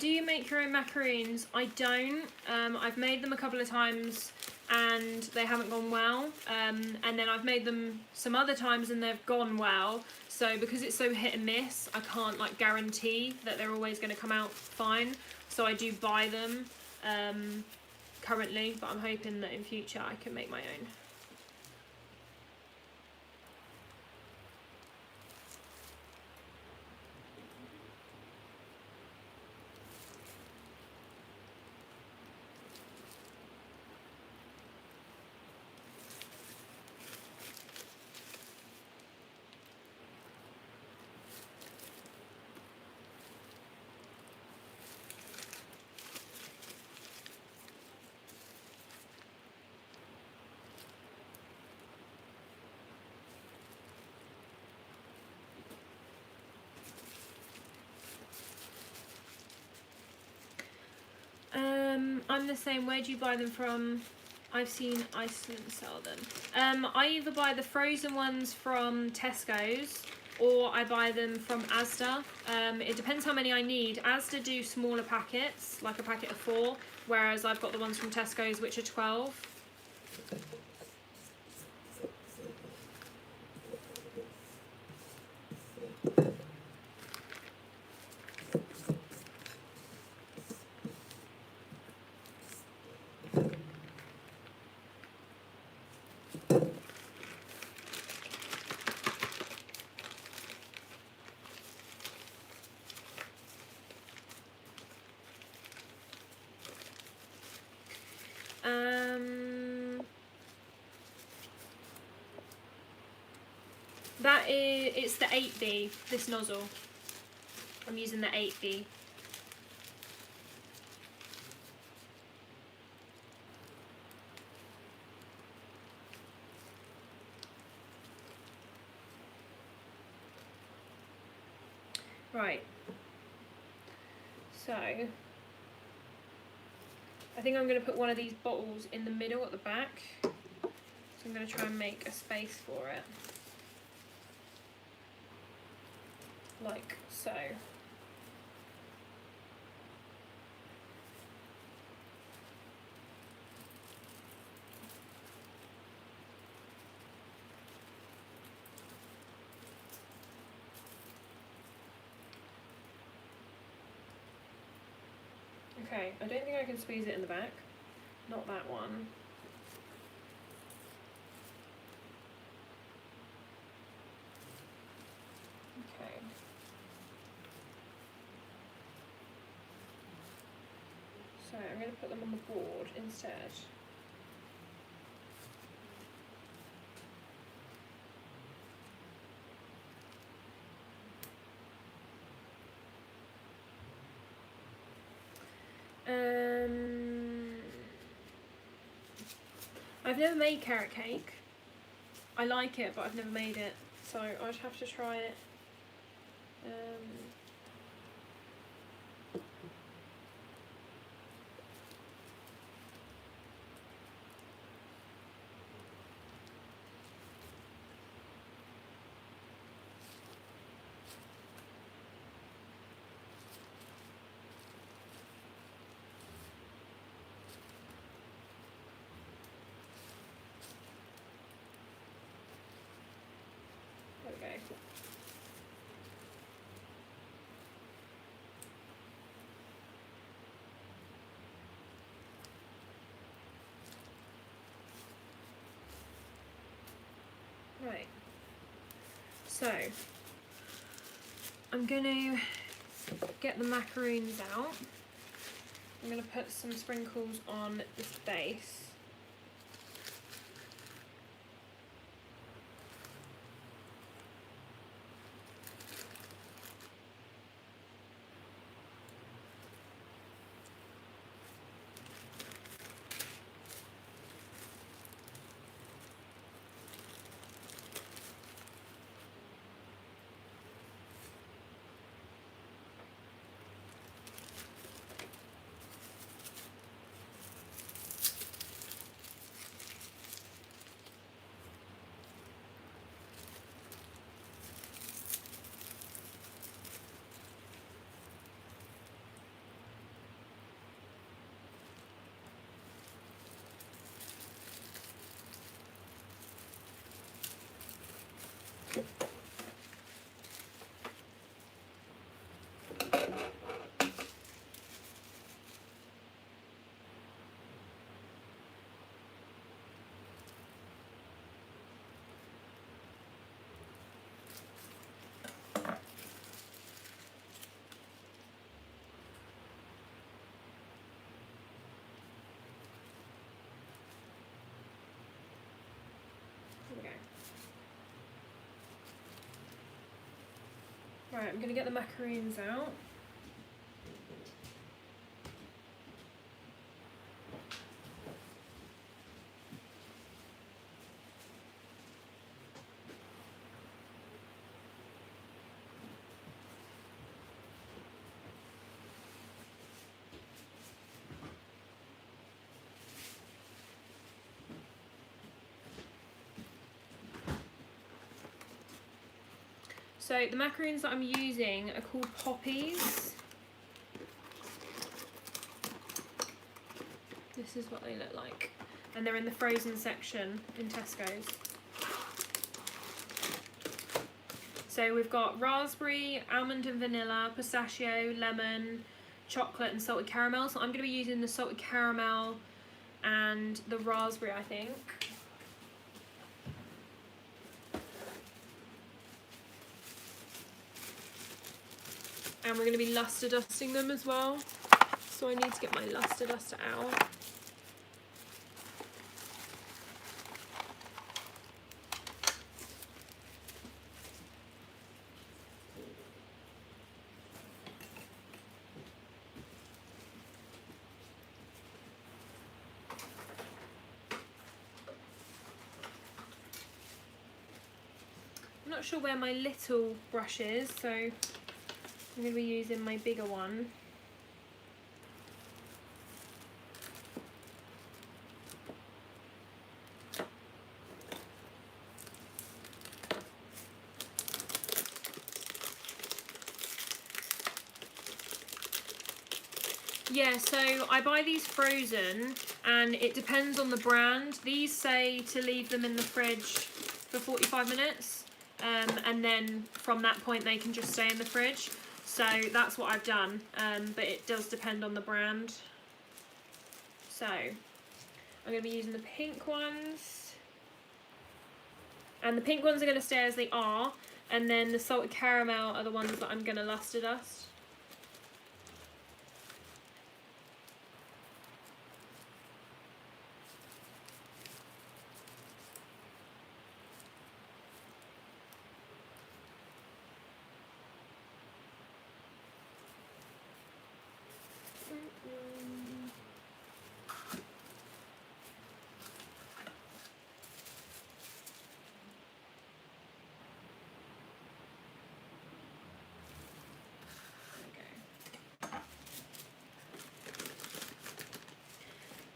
Do you make your own macaroons? I don't. I've made them a couple of times and they haven't gone well. And then I've made them some other times and they've gone well. So because it's so hit and miss, I can't like guarantee that they're always going to come out fine. So I do buy them currently, but I'm hoping that in future I can make my own. I'm the same. Where do you buy them from? I've seen Iceland sell them. I either buy the frozen ones from Tesco's or I buy them from Asda. It depends how many I need. Asda do smaller packets, like a packet of 4, whereas I've got the ones from Tesco's which are 12. It's the 8B, this nozzle. I'm using the 8B. Right. So, I think I'm going to put one of these bottles in the middle at the back. So I'm going to try and make a space for it. Like so. Okay, I don't think I can squeeze it in the back. Not that one. Okay. So I'm going to put them on the board instead. I've never made carrot cake. I like it, but I've never made it, so I'd have to try it. There we go. Right, so I'm going to get the macaroons out. I'm going to put some sprinkles on this base. Right, I'm going to get the macaroons out. So the macaroons that I'm using are called poppies. This is what they look like. And they're in the frozen section in Tesco's. So we've got raspberry, almond and vanilla, pistachio, lemon, chocolate and salted caramel. So I'm going to be using the salted caramel and the raspberry, I think. And we're going to be luster dusting them as well. So I need to get my luster duster out. I'm not sure where my little brush is, so I'm going to be using my bigger one. Yeah, so I buy these frozen and it depends on the brand. These say to leave them in the fridge for 45 minutes and then from that point they can just stay in the fridge. So that's what I've done, but it does depend on the brand. So I'm going to be using the pink ones, and the pink ones are going to stay as they are, and then the salted caramel are the ones that I'm going to luster dust.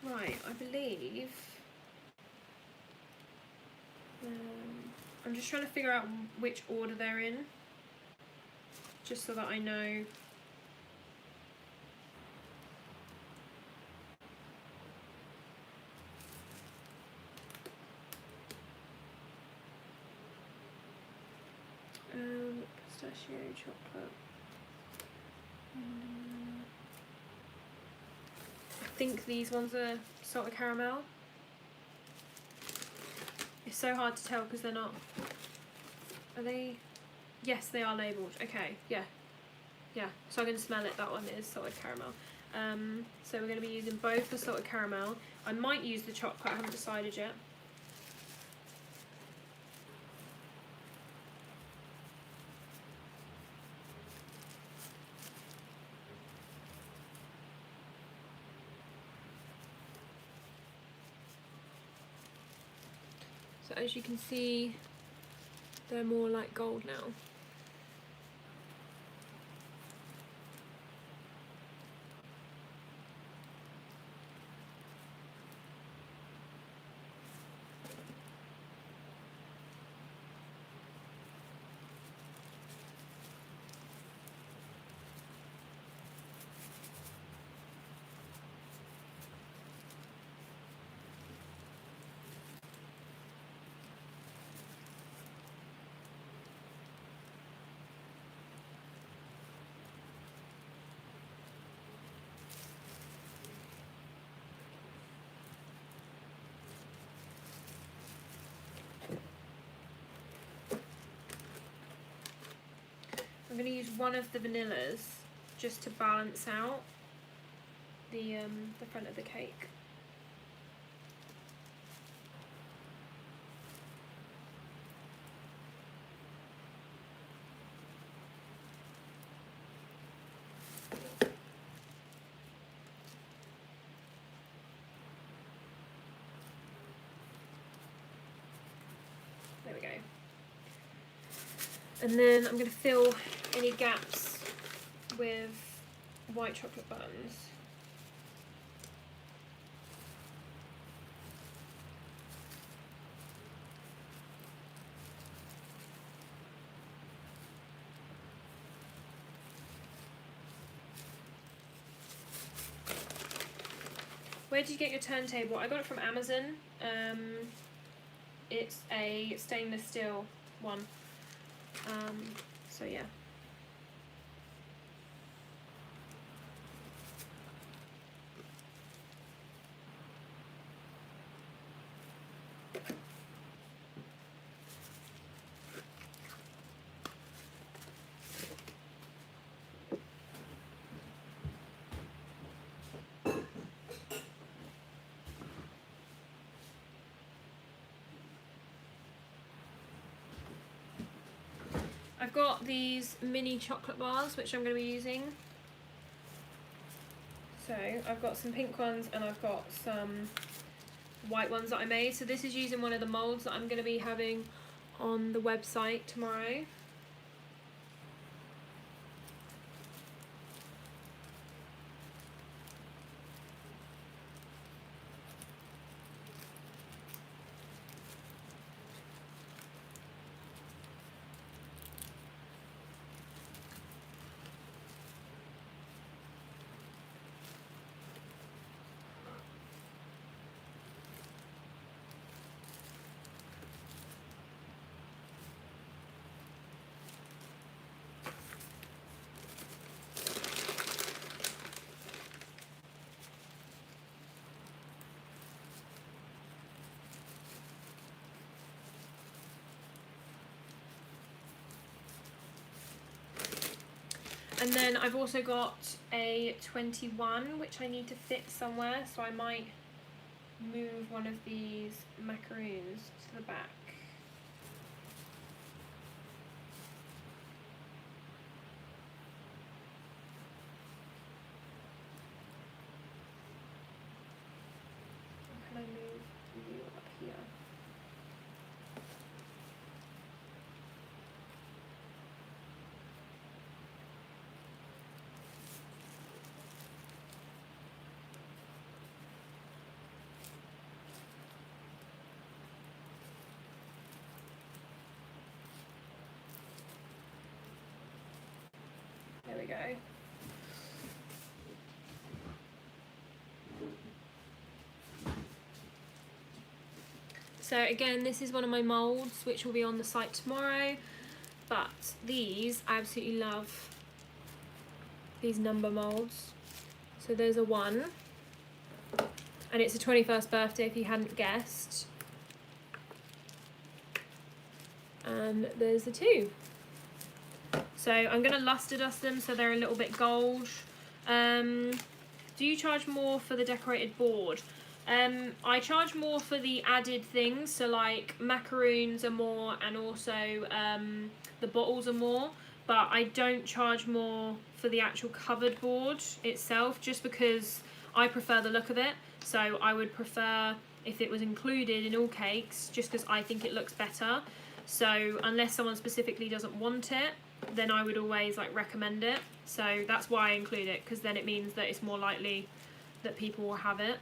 Right, I believe I'm just trying to figure out which order they're in, just so that I know. Pistachio chocolate. I think these ones are salted caramel. It's so hard to tell because they're not. Are they? Yes, they are labelled. Okay, yeah. Yeah, so I can smell it. That one is salted caramel. So we're going to be using both the salted caramel. I might use the chocolate, I haven't decided yet. So as you can see, they're more like gold now. I'm going to use one of the vanillas just to balance out the front of the cake. There we go. And then I'm going to fill any gaps with white chocolate buns. Where did you get your turntable? I got it from Amazon. It's a stainless steel one. So yeah. I've got these mini chocolate bars which I'm going to be using. So I've got some pink ones and I've got some white ones that I made. So this is using one of the moulds that I'm going to be having on the website tomorrow. And then I've also got a 21, which I need to fit somewhere, so I might move one of these macaroons to the back. Can I move you up here? There we go. So again, this is one of my moulds, which will be on the site tomorrow. But these, I absolutely love these number moulds. So there's a 1. And it's a 21st birthday, if you hadn't guessed. And there's a 2. So I'm going to luster dust them so they're a little bit gold. Do you charge more for the decorated board? I charge more for the added things, so like macaroons are more, and also the bottles are more, but I don't charge more for the actual covered board itself, just because I prefer the look of it. So I would prefer if it was included in all cakes, just because I think it looks better. So unless someone specifically doesn't want it, then I would always like recommend it. So that's why I include it, because then it means that it's more likely that people will have it.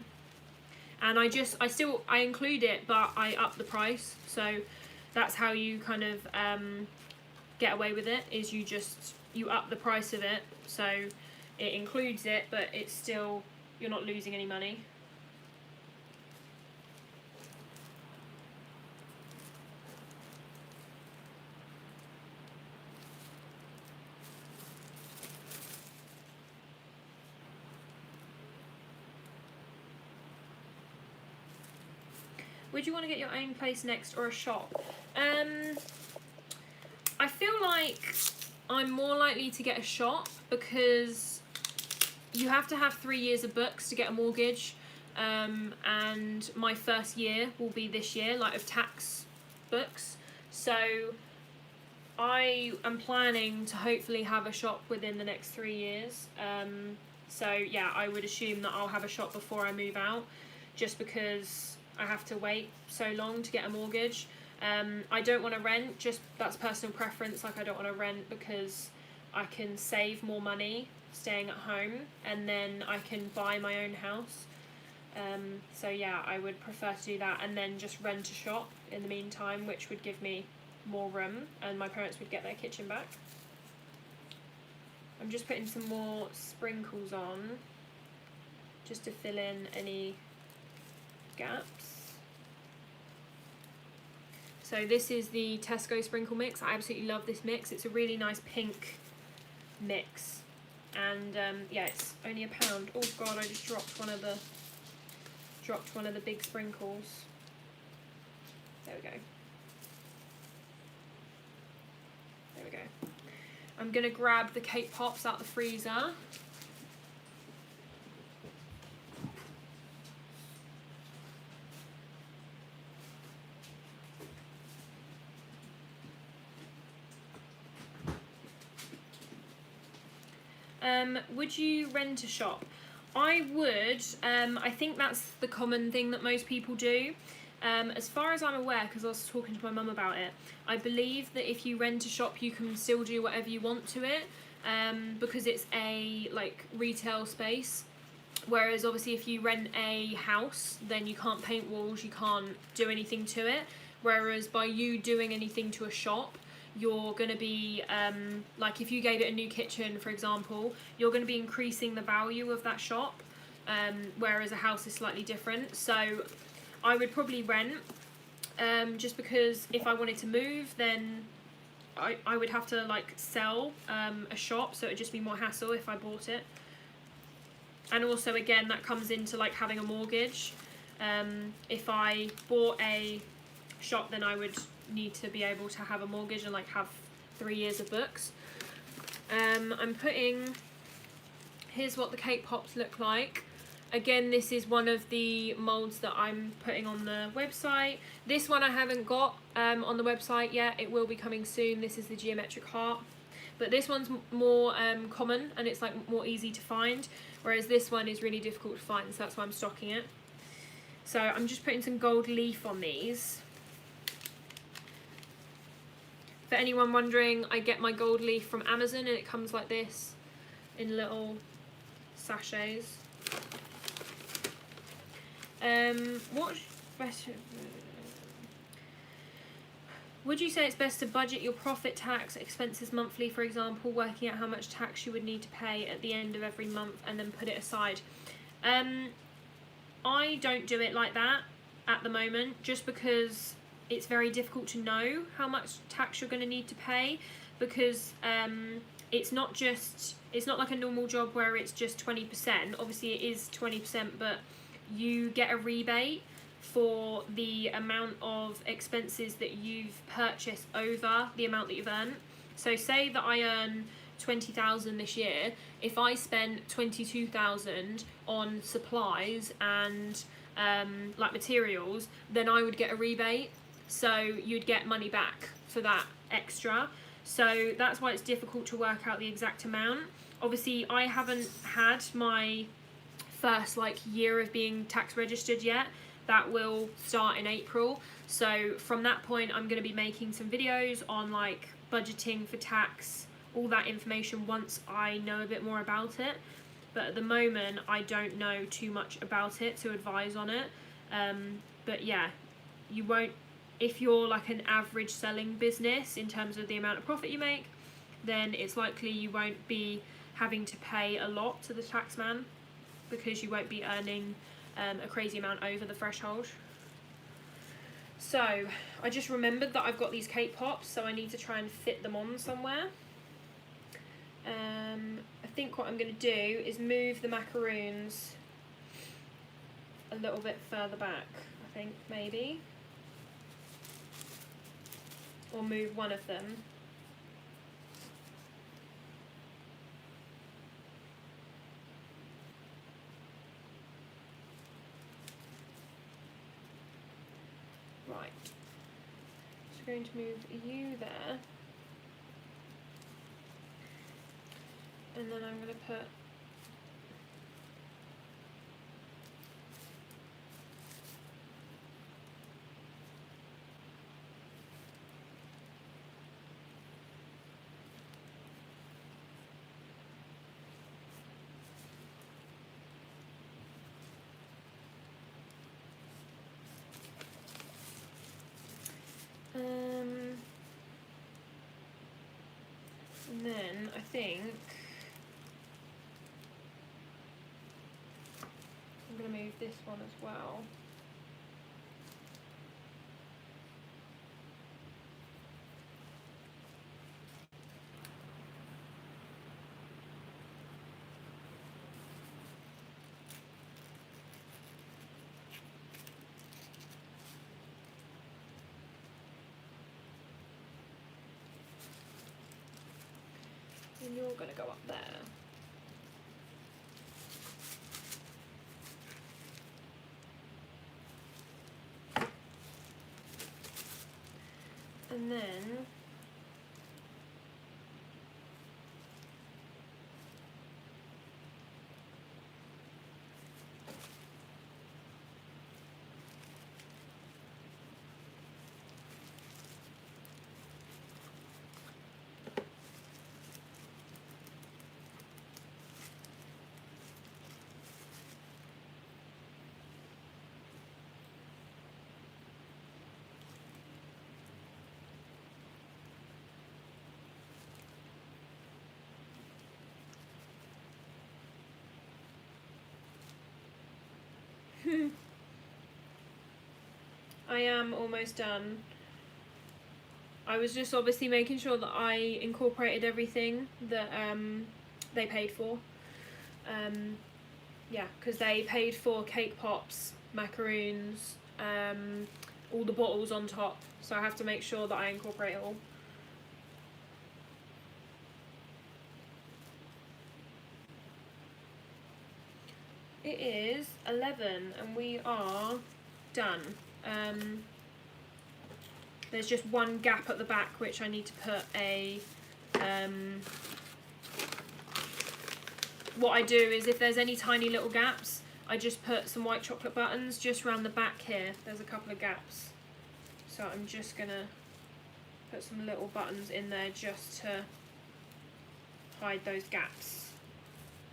And I include it, but I up the price. So that's how you kind of get away with it, is you up the price of it. So it includes it, but it's still, you're not losing any money. Would you want to get your own place next or a shop? I feel like I'm more likely to get a shop, because you have to have 3 years of books to get a mortgage, and my first year will be this year, like of tax books. So I am planning to hopefully have a shop within the next 3 years. So yeah, I would assume that I'll have a shop before I move out, just because I have to wait so long to get a mortgage. I don't want to rent, just that's personal preference. Like I don't want to rent because I can save more money staying at home, and then I can buy my own house. So yeah, I would prefer to do that, and then just rent a shop in the meantime, which would give me more room, and my parents would get their kitchen back. I'm just putting some more sprinkles on, just to fill in any gaps. So this is the Tesco sprinkle mix. I absolutely love this mix. It's a really nice pink mix, and yeah, it's only £1. Oh god, I just dropped one of the big sprinkles. There we go. There we go. I'm gonna grab the cake pops out the freezer. Would you rent a shop? I would. I think that's the common thing that most people do. As far as I'm aware, because I was talking to my mum about it, I believe that if you rent a shop, you can still do whatever you want to it, because it's a like retail space. Whereas obviously if you rent a house, then you can't paint walls, you can't do anything to it. Whereas by you doing anything to a shop, you're going to be, like if you gave it a new kitchen, for example, you're going to be increasing the value of that shop, whereas a house is slightly different. So I would probably rent, just because if I wanted to move, then I would have to like sell a shop, so it would just be more hassle if I bought it. And also again, that comes into like having a mortgage. If I bought a shop, then I would need to be able to have a mortgage and like have 3 years of books. I'm putting, here's what the cake pops look like. Again, this is one of the molds that I'm putting on the website. This one I haven't got on the website yet. It will be coming soon. This is the geometric heart. But this one's more common, and it's like more easy to find, whereas this one is really difficult to find, so that's why I'm stocking it. So I'm just putting some gold leaf on these. For anyone wondering, I get my gold leaf from Amazon, and it comes like this in little sachets. What's better? Would you say it's best to budget your profit tax expenses monthly, for example, working out how much tax you would need to pay at the end of every month and then put it aside? I don't do it like that at the moment, just because it's very difficult to know how much tax you're going to need to pay, because it's not like a normal job where it's just 20%. Obviously it is 20%, but you get a rebate for the amount of expenses that you've purchased over the amount that you've earned. So say that I earn 20,000 this year, if I spent 22,000 on supplies and like materials, then I would get a rebate, so you'd get money back for that extra. So that's why it's difficult to work out the exact amount. Obviously I haven't had my first like year of being tax registered yet. That will start in April, so from that point I'm going to be making some videos on like budgeting for tax, all that information, once I know a bit more about it. But at the moment I don't know too much about it to advise on it. But yeah, you won't, if you're like an average selling business in terms of the amount of profit you make, then it's likely you won't be having to pay a lot to the taxman, because you won't be earning a crazy amount over the threshold. So I just remembered that I've got these cake pops, so I need to try and fit them on somewhere. I think what I'm going to do is move the macaroons a little bit further back, I think, maybe. Or move one of them. Right. So we're going to move you there. And then I'm going to put and then I think I'm going to move this one as well. And you're going to go up there. And then I am almost done. I was just obviously making sure that I incorporated everything that they paid for. Yeah, because they paid for cake pops, macaroons, all the bottles on top, so I have to make sure that I incorporate it all. it is 11 and we are done. There's just one gap at the back which I need to put a what I do is if there's any tiny little gaps, I just put some white chocolate buttons just around the back here. There's a couple of gaps, so I'm just gonna put some little buttons in there just to hide those gaps.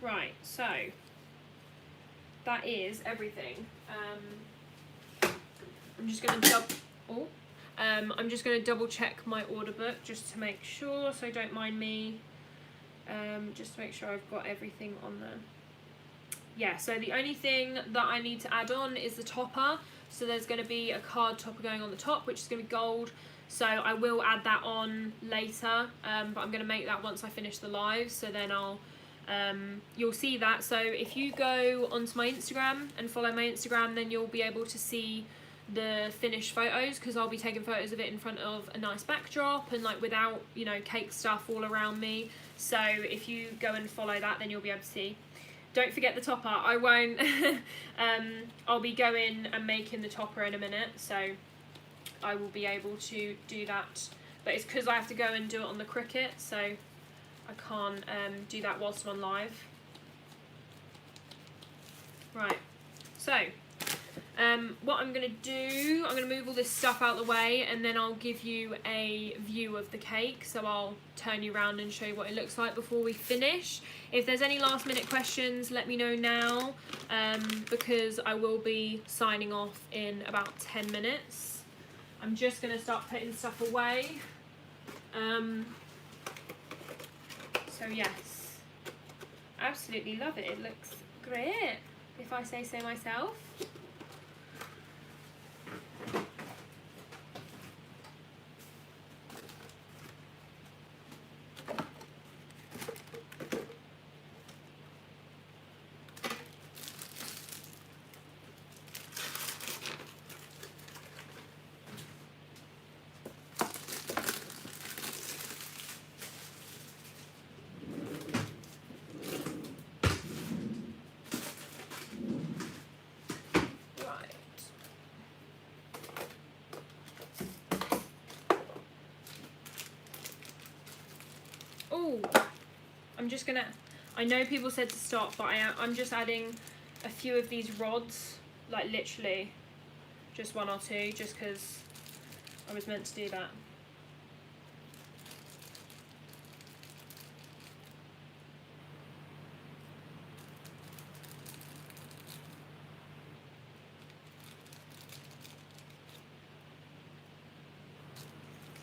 Right, so that is everything. I'm just gonna double check my order book just to make sure, so don't mind me. Just to make sure I've got everything on there. Yeah, so the only thing that I need to add on is the topper. So there's going to be a card topper going on the top, which is going to be gold. So I will add that on later, but I'm going to make that once I finish the live. So then you'll see that. So if you go onto my Instagram and follow my Instagram, then you'll be able to see the finished photos, because I'll be taking photos of it in front of a nice backdrop and like without, you know, cake stuff all around me. So if you go and follow that, then you'll be able to see. Don't forget the topper. I won't I'll be going and making the topper in a minute, so I will be able to do that, but it's because I have to go and do it on the Cricut, so I can't do that whilst I'm on live. Right, so what I'm going to do, I'm going to move all this stuff out of the way and then I'll give you a view of the cake. So I'll turn you around and show you what it looks like before we finish. If there's any last minute questions, let me know now, because I will be signing off in about 10 minutes. I'm just going to start putting stuff away. So yes, absolutely love it. It looks great, if I say so myself. Oh, I'm just gonna, I know people said to stop, but I'm just adding a few of these rods, like literally just one or two, just because I was meant to do that.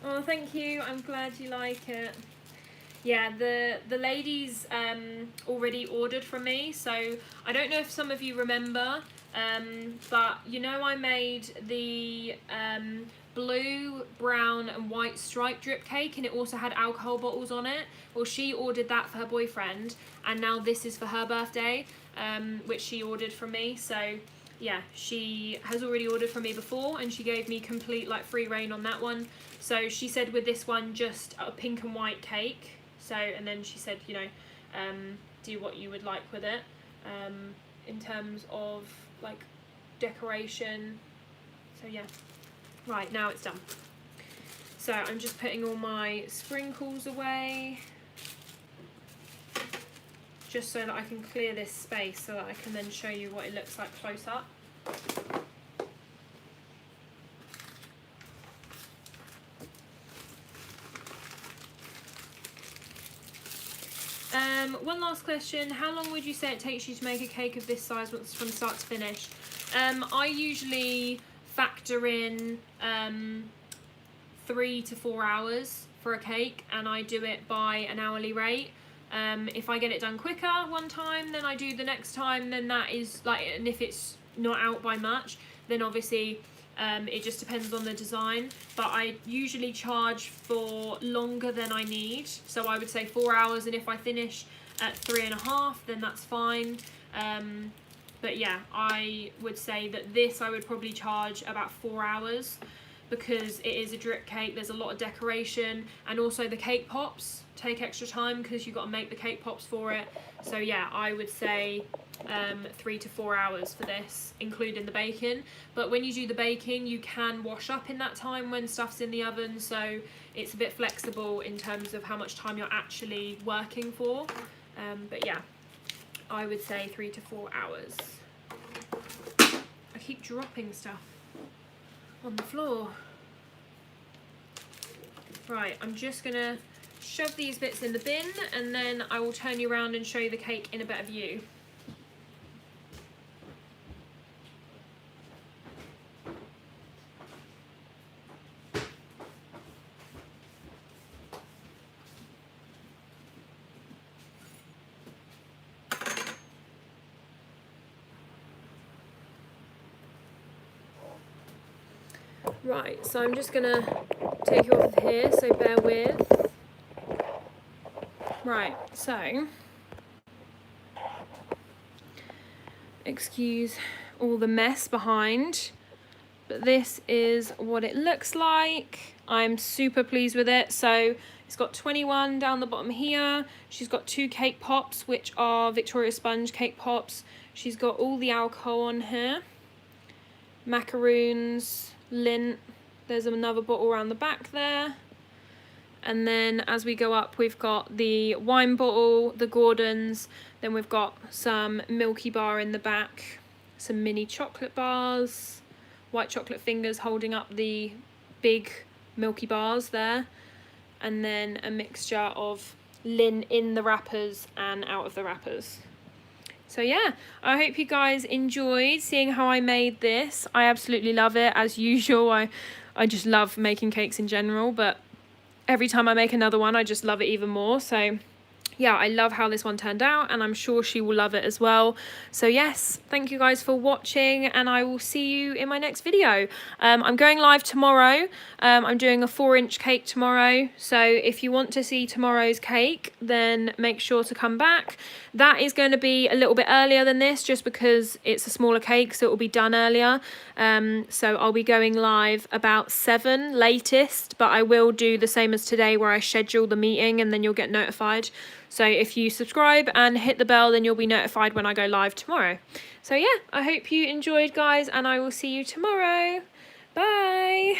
Oh, thank you. I'm glad you like it. Yeah, the ladies already ordered from me, so I don't know if some of you remember, but you know I made the blue, brown and white striped drip cake, and it also had alcohol bottles on it. Well, she ordered that for her boyfriend, and now this is for her birthday, which she ordered from me. So yeah, she has already ordered from me before, and she gave me complete like free reign on that one. So she said with this one, just a pink and white cake. So, and then she said, you know, do what you would like with it, in terms of like decoration. So yeah, right, now it's done. So I'm just putting all my sprinkles away, just so that I can clear this space so that I can then show you what it looks like close up. One last question, how long would you say it takes you to make a cake of this size from start to finish? I usually factor in 3 to 4 hours for a cake, and I do it by an hourly rate. If I get it done quicker one time, then I do the next time, then that is like, and if it's not out by much, then obviously it just depends on the design, but I usually charge for longer than I need. So I would say 4 hours, and if I finish at 3.5, then that's fine. But yeah, I would say that this I would probably charge about 4 hours, because it is a drip cake, there's a lot of decoration, and also the cake pops take extra time because you've got to make the cake pops for it. So yeah, I would say 3 to 4 hours for this, including the baking. But when you do the baking, you can wash up in that time when stuff's in the oven, so it's a bit flexible in terms of how much time you're actually working for. But yeah, I would say 3 to 4 hours. I keep dropping stuff on the floor. Right, I'm just gonna shove these bits in the bin, and then I will turn you around and show you the cake in a better view. Right, so I'm just gonna take you off of here, so bear with. Right, so excuse all the mess behind, but this is what it looks like. I'm super pleased with it. So it's got 21 down the bottom here. She's got 2 cake pops, which are Victoria Sponge cake pops. She's got all the alcohol on here, macaroons, lint. There's another bottle around the back there. And then as we go up, we've got the wine bottle, the Gordons, then we've got some Milky Bar in the back, some mini chocolate bars, white chocolate fingers holding up the big Milky Bars there, and then a mixture of Lin in the wrappers and out of the wrappers. So yeah, I hope you guys enjoyed seeing how I made this. I absolutely love it, as usual. I just love making cakes in general, but every time I make another one, I just love it even more. So yeah, I love how this one turned out, and I'm sure she will love it as well. So yes, thank you guys for watching, and I will see you in my next video. I'm going live tomorrow. I'm doing a 4-inch cake tomorrow, so if you want to see tomorrow's cake, then make sure to come back. That is going to be a little bit earlier than this, just because it's a smaller cake, so it will be done earlier. So I'll be going live about 7 latest, but I will do the same as today, where I schedule the meeting and then you'll get notified. So if you subscribe and hit the bell, then you'll be notified when I go live tomorrow. So yeah, I hope you enjoyed, guys, and I will see you tomorrow. Bye.